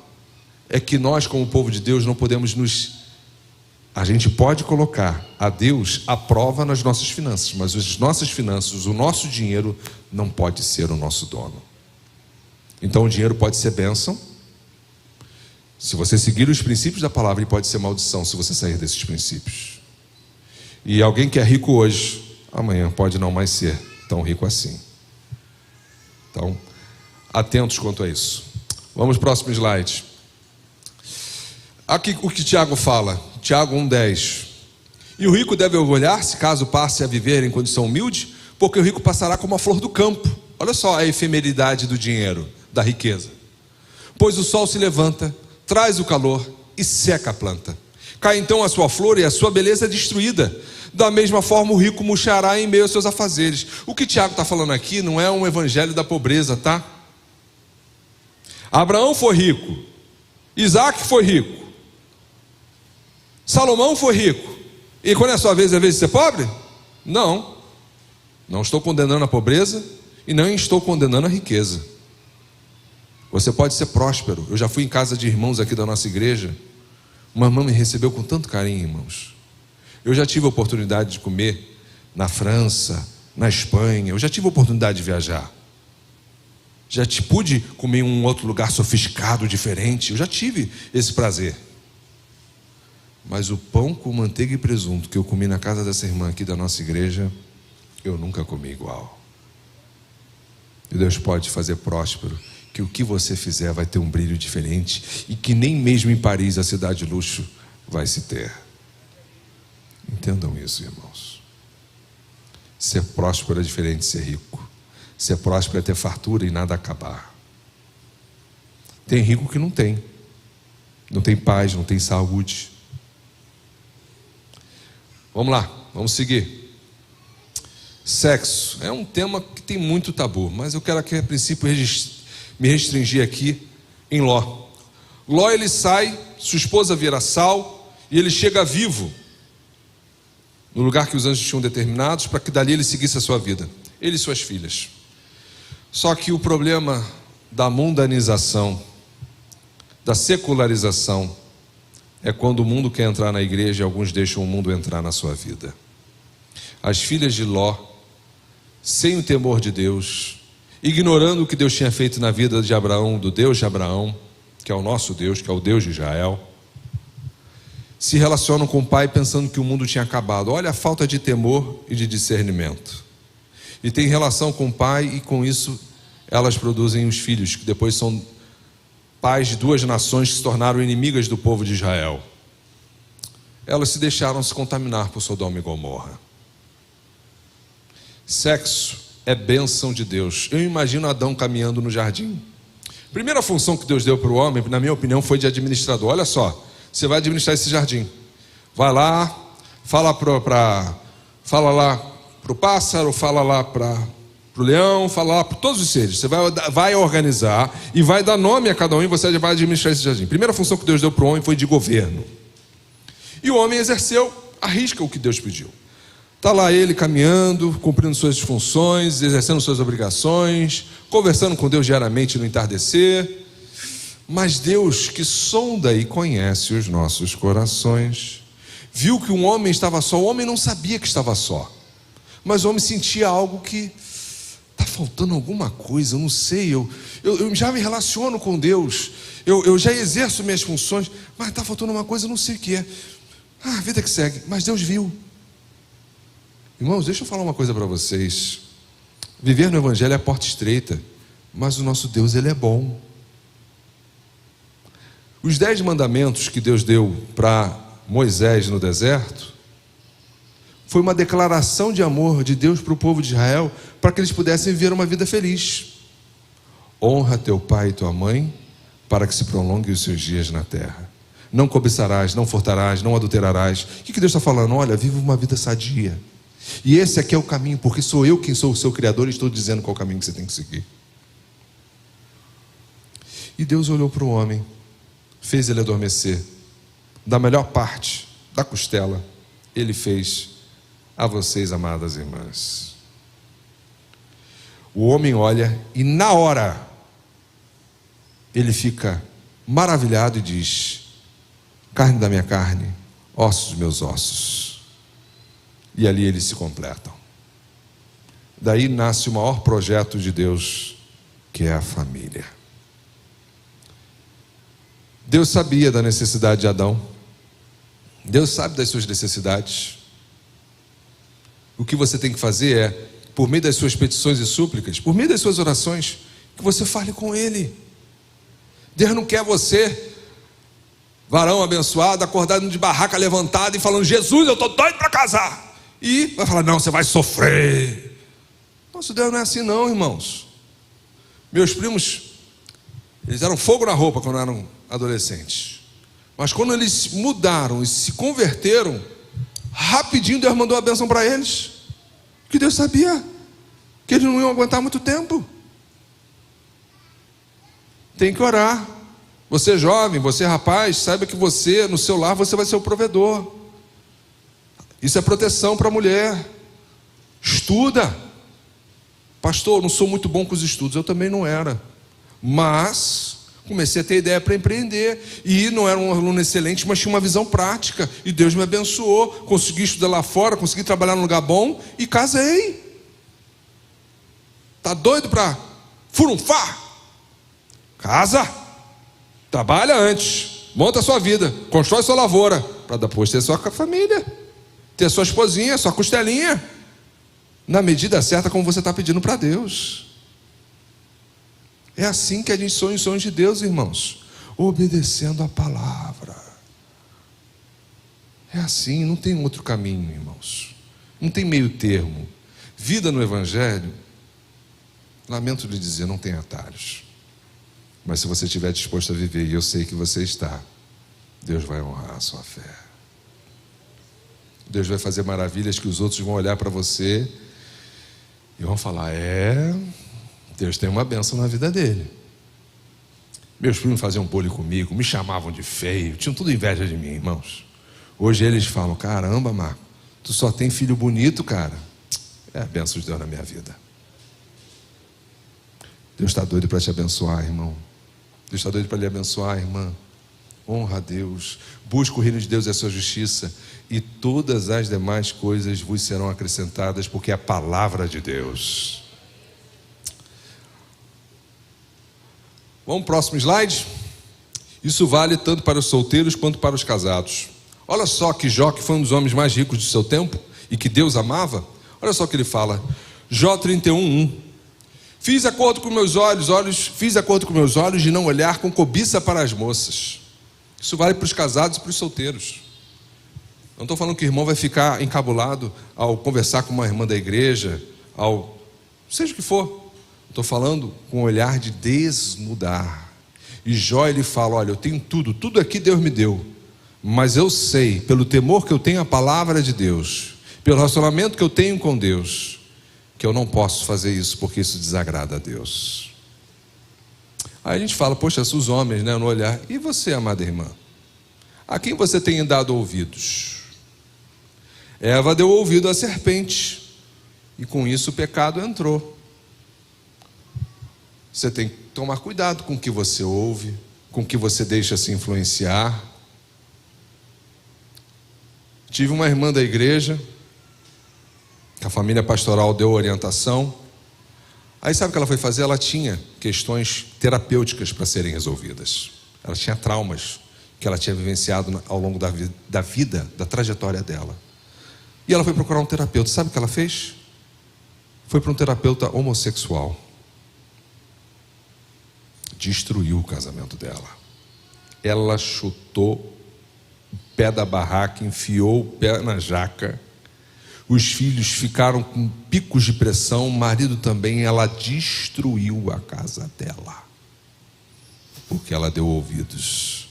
é que nós, como povo de Deus, não podemos a gente pode colocar a Deus à prova nas nossas finanças, mas as nossas finanças, o nosso dinheiro não pode ser o nosso dono. Então o dinheiro pode ser bênção, se você seguir os princípios da palavra, e pode ser maldição se você sair desses princípios. E alguém que é rico hoje, amanhã pode não mais ser tão rico assim. Então, atentos quanto a isso. Vamos para o próximo slide. Aqui o que Tiago fala, Tiago 1,10. E o rico deve orgulhar-se, caso passe a viver em condição humilde, porque o rico passará como a flor do campo. Olha só a efemeridade do dinheiro, da riqueza. Pois o sol se levanta, traz o calor e seca a planta. Cai então a sua flor e a sua beleza é destruída. Da mesma forma o rico murchará em meio aos seus afazeres. O que Tiago está falando aqui não é um evangelho da pobreza, tá? Abraão foi rico, Isaac foi rico, Salomão foi rico. E quando é a sua vez, é a vez de ser pobre? Não. Não estou condenando a pobreza e não estou condenando a riqueza. Você pode ser próspero. Eu já fui em casa de irmãos aqui da nossa igreja. Uma irmã me recebeu com tanto carinho, irmãos. Eu já tive a oportunidade de comer na França, na Espanha. Eu já tive a oportunidade de viajar. Já pude comer em um outro lugar sofisticado, diferente. Eu já tive esse prazer. Mas o pão com manteiga e presunto que eu comi na casa dessa irmã aqui da nossa igreja, eu nunca comi igual. E Deus pode fazer próspero, que o que você fizer vai ter um brilho diferente e que nem mesmo em Paris, a cidade de luxo, vai se ter. Entendam isso, irmãos. Ser próspero é diferente de ser rico. Ser próspero é ter fartura e nada acabar. Tem rico que não tem paz, não tem saúde. Vamos lá, vamos seguir. Sexo é um tema que tem muito tabu, mas eu quero aqui a princípio me restringir aqui em Ló. Ló, ele sai, sua esposa vira sal e ele chega vivo no lugar que os anjos tinham determinados, para que dali ele seguisse a sua vida, ele e suas filhas. Só que o problema da mundanização, da secularização, é quando o mundo quer entrar na igreja e alguns deixam o mundo entrar na sua vida. As filhas de Ló, sem o temor de Deus, ignorando o que Deus tinha feito na vida de Abraão, do Deus de Abraão, que é o nosso Deus, que é o Deus de Israel, se relacionam com o pai pensando que o mundo tinha acabado. Olha a falta de temor e de discernimento. E tem relação com o pai, e com isso elas produzem os filhos, que depois são pais de duas nações que se tornaram inimigas do povo de Israel. Elas se deixaram se contaminar por Sodoma e Gomorra. Sexo é bênção de Deus. Eu imagino Adão caminhando no jardim. Primeira função que Deus deu para o homem, na minha opinião, foi de administrador. Olha só, você vai administrar esse jardim. Vai lá, fala lá para o pássaro, fala lá para o leão, fala lá para todos os seres. Você vai organizar e vai dar nome a cada um e você vai administrar esse jardim. Primeira função que Deus deu para o homem foi de governo. E o homem exerceu à risca o que Deus pediu. Está lá ele caminhando, cumprindo suas funções, exercendo suas obrigações, conversando com Deus diariamente no entardecer. Mas Deus, que sonda e conhece os nossos corações, viu que um homem estava só. O homem não sabia que estava só, mas o homem sentia algo que está faltando alguma coisa, eu não sei, eu já me relaciono com Deus, eu já exerço minhas funções, mas está faltando uma coisa, eu não sei o que é. A vida que segue. Mas Deus viu. Irmãos, deixa eu falar uma coisa para vocês. Viver no Evangelho é a porta estreita, mas o nosso Deus, Ele é bom. Os 10 mandamentos que Deus deu para Moisés no deserto foi uma declaração de amor de Deus para o povo de Israel, para que eles pudessem viver uma vida feliz. Honra teu pai e tua mãe, para que se prolonguem os seus dias na terra. Não cobiçarás, não furtarás, não adulterarás. O que Deus está falando? Olha, viva uma vida sadia. E esse aqui é o caminho, porque sou eu quem sou o seu Criador e estou dizendo qual é o caminho que você tem que seguir. E Deus olhou para o homem, fez ele adormecer. Da melhor parte da costela, Ele fez a vocês, amadas irmãs. O homem olha e na hora ele fica maravilhado e diz: carne da minha carne, ossos dos meus ossos. E ali eles se completam. Daí nasce o maior projeto de Deus, que é a família. Deus sabia da necessidade de Adão. Deus sabe das suas necessidades. O que você tem que fazer é, por meio das suas petições e súplicas, por meio das suas orações, que você fale com Ele. Deus não quer você, varão abençoado, acordado de barraca levantada e falando: Jesus, eu estou doido para casar. E vai falar: não, você vai sofrer. Nosso Deus não é assim não, irmãos. Meus primos, eles eram fogo na roupa quando eram adolescentes. Mas quando eles mudaram e se converteram, rapidinho Deus mandou a bênção para eles. Que Deus sabia que eles não iam aguentar muito tempo. Tem que orar. Você jovem, você rapaz, saiba que você, no seu lar, você vai ser o provedor. Isso é proteção para a mulher. Estuda. Pastor, eu não sou muito bom com os estudos. Eu também não era. Mas comecei a ter ideia para empreender. E não era um aluno excelente, mas tinha uma visão prática. E Deus me abençoou. Consegui estudar lá fora, consegui trabalhar num lugar bom e casei. Tá doido para furunfar? Casa. Trabalha antes. Monta a sua vida. Constrói sua lavoura. Para depois ter sua família. Ter sua esposinha, sua costelinha. Na medida certa, como você está pedindo para Deus. É assim que a gente sonha os sonhos de Deus, irmãos. Obedecendo a palavra. É assim, não tem outro caminho, irmãos. Não tem meio termo. Vida no Evangelho, lamento lhe dizer, não tem atalhos. Mas se você estiver disposto a viver, e eu sei que você está, Deus vai honrar a sua fé. Deus vai fazer maravilhas que os outros vão olhar para você e vão falar: Deus tem uma bênção na vida dele. Meus primos faziam bullying comigo, me chamavam de feio, tinham tudo inveja de mim, irmãos. Hoje eles falam: caramba, Marco, tu só tem filho bonito, cara. É a bênção de Deus na minha vida. Deus está doido para te abençoar, irmão. Deus está doido para lhe abençoar, irmã. Honra a Deus, busca o reino de Deus e a sua justiça, e todas as demais coisas vos serão acrescentadas, porque é a palavra de Deus. Vamos para o próximo slide? Isso vale tanto para os solteiros quanto para os casados. Olha só que Jó, que foi um dos homens mais ricos do seu tempo e que Deus amava, olha só o que ele fala. Jó 31:1: Fiz acordo com meus olhos de não olhar com cobiça para as moças. Isso vale para os casados e para os solteiros. Não estou falando que o irmão vai ficar encabulado ao conversar com uma irmã da igreja, seja o que for. Estou falando com um olhar de desnudar. E Jó, ele fala: olha, eu tenho tudo aqui Deus me deu, mas eu sei, pelo temor que eu tenho à palavra de Deus, pelo relacionamento que eu tenho com Deus, que eu não posso fazer isso, porque isso desagrada a Deus. Aí a gente fala: poxa, os homens, né, no olhar. E você, amada irmã? A quem você tem dado ouvidos? Eva deu ouvido à serpente, e com isso o pecado entrou. Você tem que tomar cuidado com o que você ouve, com o que você deixa se influenciar. Tive uma irmã da igreja, que a família pastoral deu orientação. Aí sabe o que ela foi fazer? Ela tinha questões terapêuticas para serem resolvidas. Ela tinha traumas que ela tinha vivenciado ao longo da vida, da trajetória dela. E ela foi procurar um terapeuta. Sabe o que ela fez? Foi para um terapeuta homossexual. Destruiu o casamento dela. Ela chutou o pé da barraca, enfiou o pé na jaca. Os filhos ficaram com picos de pressão, o marido também. Ela destruiu a casa dela, porque ela deu ouvidos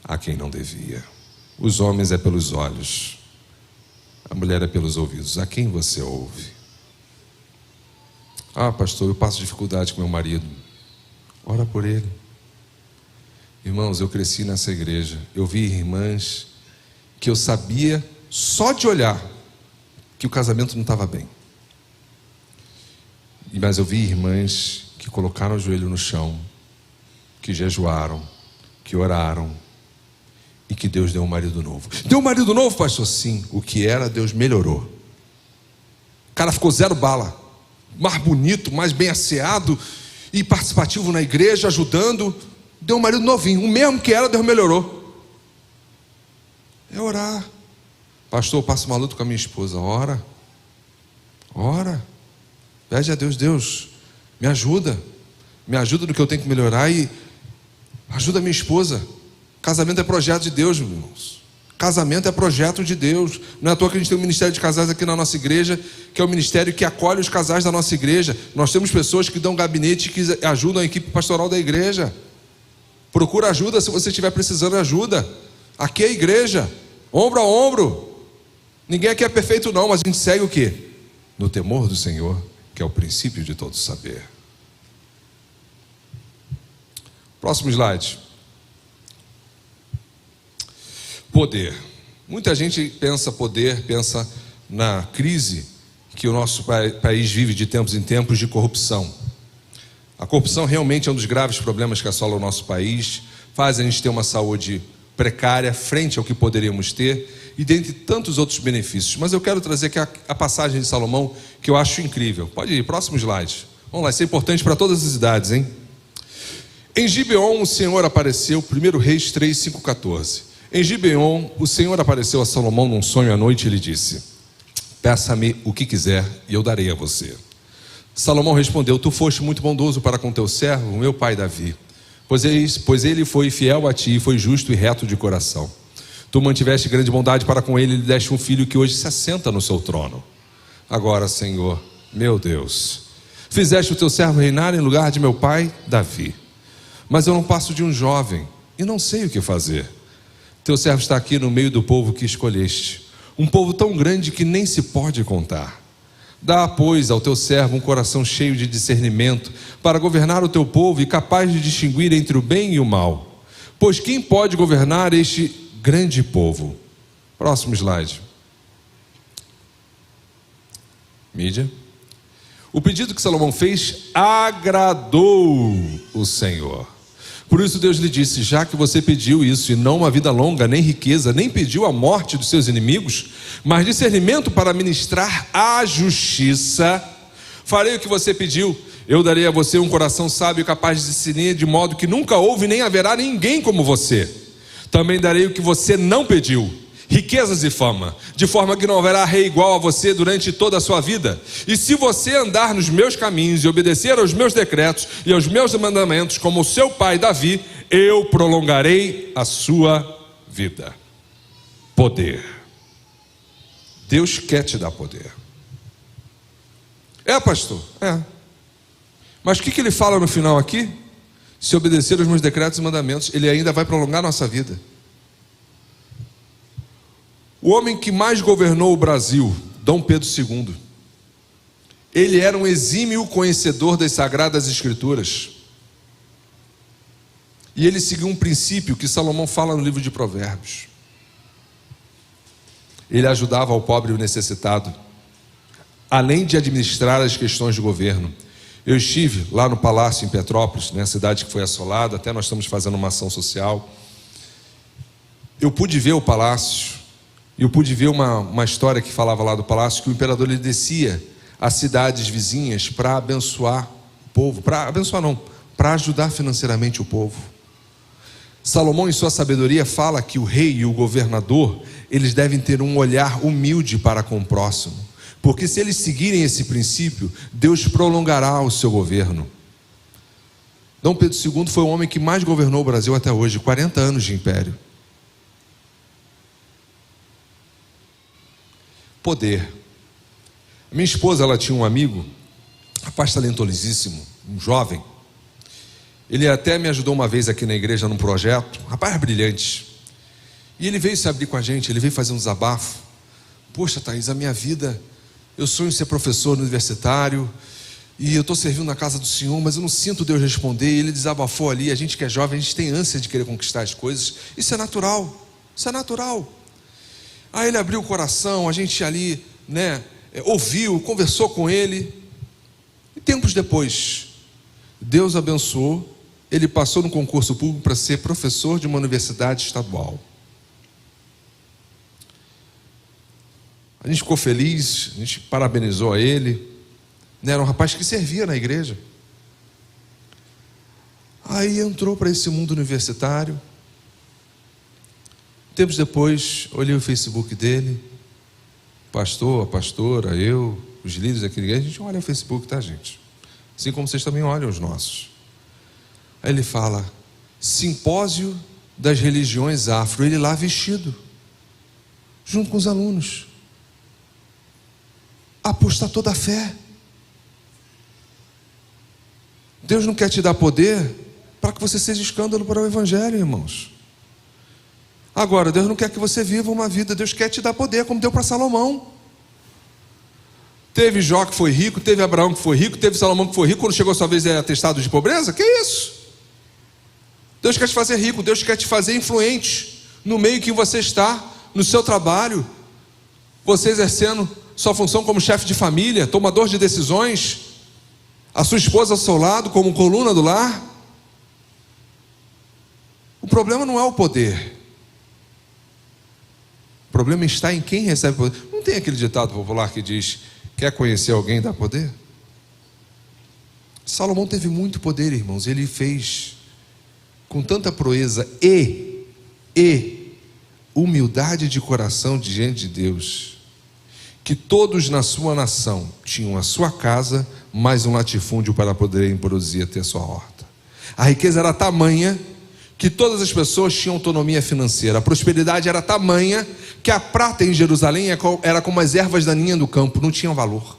a quem não devia. Os homens é pelos olhos, a mulher é pelos ouvidos. A quem você ouve? Ah, pastor, eu passo dificuldade com meu marido. Ora por ele. Irmãos, eu cresci nessa igreja. Eu vi irmãs que eu sabia só de olhar que o casamento não estava bem. Mas eu vi irmãs que colocaram o joelho no chão, que jejuaram, que oraram, e que Deus deu um marido novo. Deu um marido novo, pastor? Sim. O que era, Deus melhorou. O cara ficou zero bala, mais bonito, mais bem asseado e participativo na igreja, ajudando. Deu um marido novinho. O mesmo que era, Deus melhorou. É orar. Pastor, eu passo uma luta com a minha esposa. Ora. Pede a Deus: Deus, me ajuda no que eu tenho que melhorar, e ajuda a minha esposa. Casamento é projeto de Deus, meus irmãos. Casamento é projeto de Deus. Não é à toa que a gente tem um ministério de casais aqui na nossa igreja, que é o ministério que acolhe os casais da nossa igreja. Nós temos pessoas que dão gabinete, que ajudam a equipe pastoral da igreja. Procura ajuda se você estiver precisando de ajuda. Aqui é a igreja, ombro a ombro. Ninguém aqui é perfeito não, mas a gente segue o quê? No temor do Senhor, que é o princípio de todo saber. Próximo slide. Poder. Muita gente pensa poder, pensa na crise que o nosso país vive de tempos em tempos de corrupção. A corrupção realmente é um dos graves problemas que assola o nosso país, faz a gente ter uma saúde precária frente ao que poderíamos ter, e dentre tantos outros benefícios. Mas eu quero trazer aqui a passagem de Salomão, que eu acho incrível. Pode ir, próximo slide. Vamos lá, isso é importante para todas as idades, hein? Em Gibeon o Senhor apareceu, 1 Reis 3, 5, 14. Em Gibeon o Senhor apareceu a Salomão num sonho à noite e lhe disse: peça-me o que quiser e eu darei a você. Salomão respondeu: tu foste muito bondoso para com teu servo, meu pai Davi, pois ele foi fiel a ti e foi justo e reto de coração. Tu mantiveste grande bondade para com ele e lhe deste um filho que hoje se assenta no seu trono. Agora, Senhor, meu Deus, fizeste o teu servo reinar em lugar de meu pai Davi. Mas eu não passo de um jovem e não sei o que fazer. Teu servo está aqui no meio do povo que escolheste, um povo tão grande que nem se pode contar. Dá, pois, ao teu servo um coração cheio de discernimento para governar o teu povo e capaz de distinguir entre o bem e o mal. Pois quem pode governar este grande povo? Próximo slide. Mídia. O pedido que Salomão fez agradou o Senhor. Por isso Deus lhe disse: já que você pediu isso, e não uma vida longa, nem riqueza, nem pediu a morte dos seus inimigos, mas discernimento para ministrar a justiça, farei o que você pediu. Eu darei a você um coração sábio e capaz de discernir, de modo que nunca houve nem haverá ninguém como você. Também darei o que você não pediu, riquezas e fama, de forma que não haverá rei igual a você durante toda a sua vida. E se você andar nos meus caminhos e obedecer aos meus decretos e aos meus mandamentos, como o seu pai Davi, eu prolongarei a sua vida. Poder. Deus quer te dar poder. Pastor? Mas o que ele fala no final aqui? Se obedecer aos meus decretos e mandamentos, ele ainda vai prolongar nossa vida. O homem que mais governou o Brasil, Dom Pedro II, ele era um exímio conhecedor das Sagradas Escrituras. E ele seguiu um princípio que Salomão fala no livro de Provérbios. Ele ajudava o pobre e o necessitado, além de administrar as questões de governo. Eu estive lá no Palácio em Petrópolis, né, cidade que foi assolada, até nós estamos fazendo uma ação social. Eu pude ver o palácio, e eu pude ver uma história que falava lá do palácio, que o imperador ele descia às cidades vizinhas para abençoar o povo, para ajudar financeiramente o povo. Salomão, em sua sabedoria, fala que o rei e o governador, eles devem ter um olhar humilde para com o próximo, porque se eles seguirem esse princípio, Deus prolongará o seu governo. Dom Pedro II foi o homem que mais governou o Brasil até hoje, 40 anos de império. Poder. Minha esposa, ela tinha um amigo, rapaz talentosíssimo, um jovem. Ele até me ajudou uma vez aqui na igreja num projeto, rapaz brilhante. E ele veio se abrir com a gente, ele veio fazer um desabafo. Poxa, Thaís, a minha vida, eu sonho em ser professor universitário, e eu estou servindo na casa do Senhor, mas eu não sinto Deus responder. E ele desabafou ali. A gente que é jovem, a gente tem ânsia de querer conquistar as coisas. Isso é natural, isso é natural. Aí ele abriu o coração, a gente ali, ouviu, conversou com ele. E tempos depois, Deus abençoou, ele passou no concurso público para ser professor de uma universidade estadual. A gente ficou feliz, a gente parabenizou a ele. Era um rapaz que servia na igreja. Aí entrou para esse mundo universitário. Tempos depois, olhei o Facebook dele, pastor, a pastora, eu, os líderes daquele igreja, a gente olha o Facebook, tá, gente? Assim como vocês também olham os nossos. Aí ele fala, simpósio das religiões afro, ele lá vestido, junto com os alunos. Apostatou da fé. Deus não quer te dar poder para que você seja escândalo para o evangelho, irmãos. Agora, Deus não quer que você viva uma vida, Deus quer te dar poder, como deu para Salomão. Teve Jó que foi rico, teve Abraão que foi rico, teve Salomão que foi rico, quando chegou a sua vez é atestado de pobreza? Que isso? Deus quer te fazer rico, Deus quer te fazer influente no meio que você está, no seu trabalho, você exercendo sua função como chefe de família, tomador de decisões, a sua esposa ao seu lado como coluna do lar. O problema não é o poder, o problema está em quem recebe poder. Não tem aquele ditado popular que diz, quer conhecer alguém, dá poder? Salomão teve muito poder, irmãos. Ele fez com tanta proeza e humildade de coração diante de Deus, que todos na sua nação tinham a sua casa, mais um latifúndio para poderem produzir até a sua horta. A riqueza era tamanha que todas as pessoas tinham autonomia financeira. A prosperidade era tamanha que a prata em Jerusalém era como as ervas daninhas do campo, não tinha valor.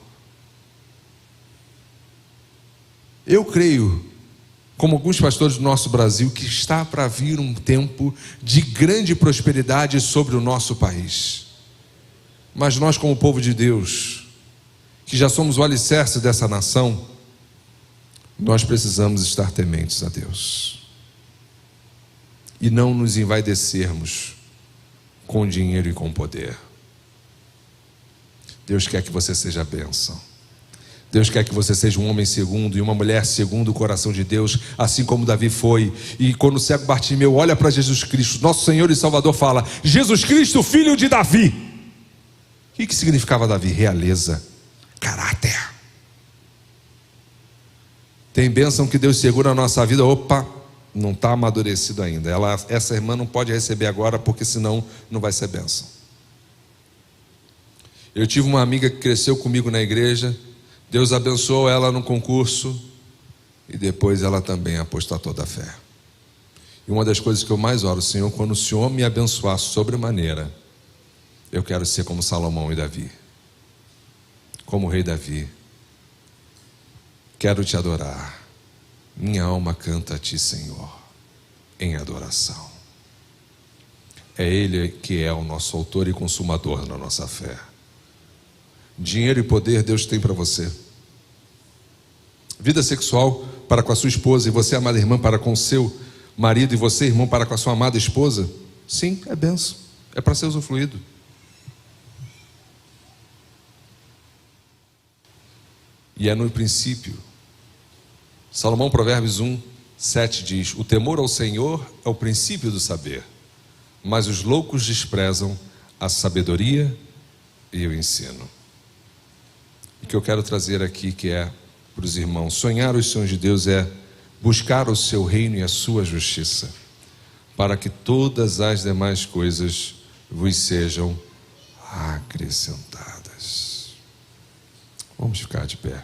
Eu creio, como alguns pastores do nosso Brasil, que está para vir um tempo de grande prosperidade sobre o nosso país. Mas nós, como povo de Deus, que já somos o alicerce dessa nação, nós precisamos estar tementes a Deus e não nos envaidecermos com dinheiro e com poder. Deus quer que você seja bênção. Deus quer que você seja um homem segundo e uma mulher segundo o coração de Deus, assim como Davi foi. E quando o cego Bartimeu olha para Jesus Cristo, nosso Senhor e Salvador, fala, Jesus Cristo, filho de Davi. O que significava Davi? Realeza, caráter. Tem bênção que Deus segura na nossa vida. Opa, não está amadurecido ainda. Essa irmã não pode receber agora, porque senão não vai ser bênção. Eu tive uma amiga que cresceu comigo na igreja, Deus abençoou ela no concurso e depois ela também apostatou da fé. E uma das coisas que eu mais oro, Senhor, quando o Senhor me abençoar sobremaneira, eu quero ser como Salomão e Davi, como o rei Davi. Quero te adorar. Minha alma canta a ti, Senhor, em adoração. É Ele que é o nosso autor e consumador na nossa fé. Dinheiro e poder Deus tem para você. Vida sexual para com a sua esposa, e você, amada irmã, para com o seu marido, e você, irmão, para com a sua amada esposa. Sim, é bênção, é para ser usufruído. E é no princípio. Salomão, Provérbios 1:7 diz: o temor ao Senhor é o princípio do saber, mas os loucos desprezam a sabedoria e o ensino. O que eu quero trazer aqui, que é para os irmãos: sonhar os sonhos de Deus é buscar o seu reino e a sua justiça, para que todas as demais coisas vos sejam acrescentadas. Vamos ficar de pé.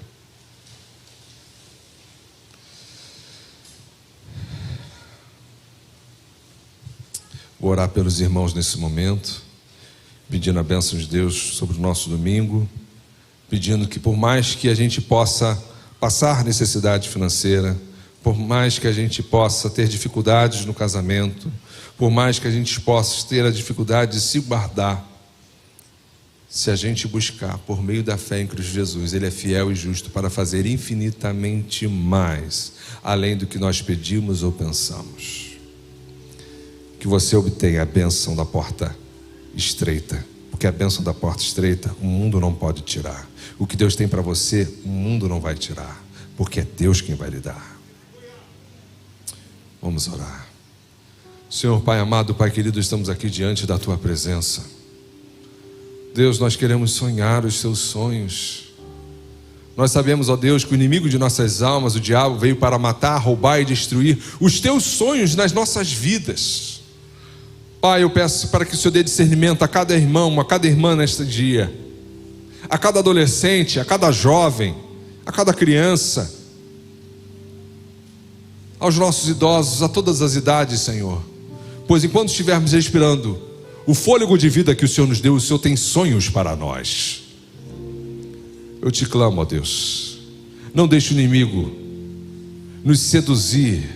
Vou orar pelos irmãos nesse momento, pedindo a bênção de Deus sobre o nosso domingo, pedindo que, por mais que a gente possa passar necessidade financeira, por mais que a gente possa ter dificuldades no casamento, por mais que a gente possa ter a dificuldade de se guardar, se a gente buscar por meio da fé em Cristo Jesus, Ele é fiel e justo para fazer infinitamente mais, além do que nós pedimos ou pensamos. Que você obtenha a bênção da porta estreita, porque a bênção da porta estreita o mundo não pode tirar. O que Deus tem para você, o mundo não vai tirar, porque é Deus quem vai lhe dar. Vamos orar. Senhor Pai amado, Pai querido, estamos aqui diante da Tua presença. Deus, nós queremos sonhar os Seus sonhos. Nós sabemos, ó Deus, que o inimigo de nossas almas, o diabo, veio para matar, roubar e destruir os Teus sonhos nas nossas vidas. Pai, eu peço para que o Senhor dê discernimento a cada irmão, a cada irmã neste dia, a cada adolescente, a cada jovem, a cada criança, aos nossos idosos, a todas as idades, Senhor. Pois enquanto estivermos respirando o fôlego de vida que o Senhor nos deu, o Senhor tem sonhos para nós. Eu te clamo, ó Deus, não deixe o inimigo nos seduzir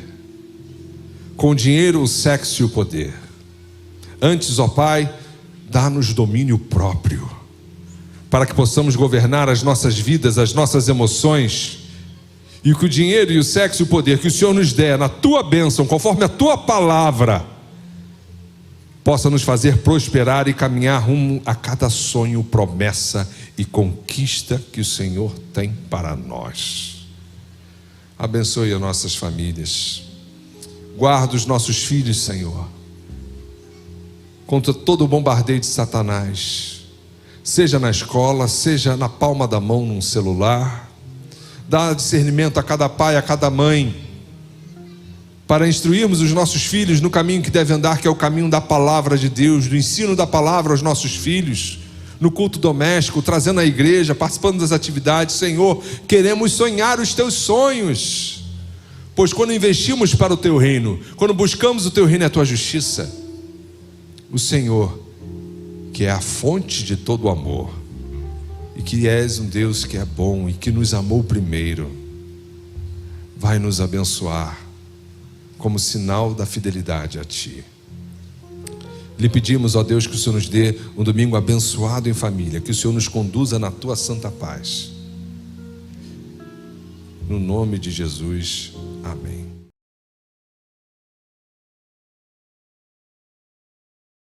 com o dinheiro, o sexo e o poder. Antes, ó Pai, dá-nos domínio próprio, para que possamos governar as nossas vidas, as nossas emoções, e que o dinheiro e o sexo e o poder que o Senhor nos der na Tua bênção, conforme a Tua palavra, possa nos fazer prosperar e caminhar rumo a cada sonho, promessa e conquista que o Senhor tem para nós. Abençoe as nossas famílias, guarda os nossos filhos, Senhor, contra todo o bombardeio de Satanás, seja na escola, seja na palma da mão num celular. Dá discernimento a cada pai, a cada mãe, para instruirmos os nossos filhos no caminho que deve andar, que é o caminho da palavra de Deus, do ensino da palavra aos nossos filhos, no culto doméstico, trazendo a igreja, participando das atividades. Senhor, queremos sonhar os Teus sonhos, pois quando investimos para o Teu reino, quando buscamos o Teu reino e a Tua justiça, o Senhor, que é a fonte de todo o amor, e que és um Deus que é bom e que nos amou primeiro, vai nos abençoar como sinal da fidelidade a Ti. Lhe pedimos, ó Deus, que o Senhor nos dê um domingo abençoado em família, que o Senhor nos conduza na Tua santa paz. No nome de Jesus, amém.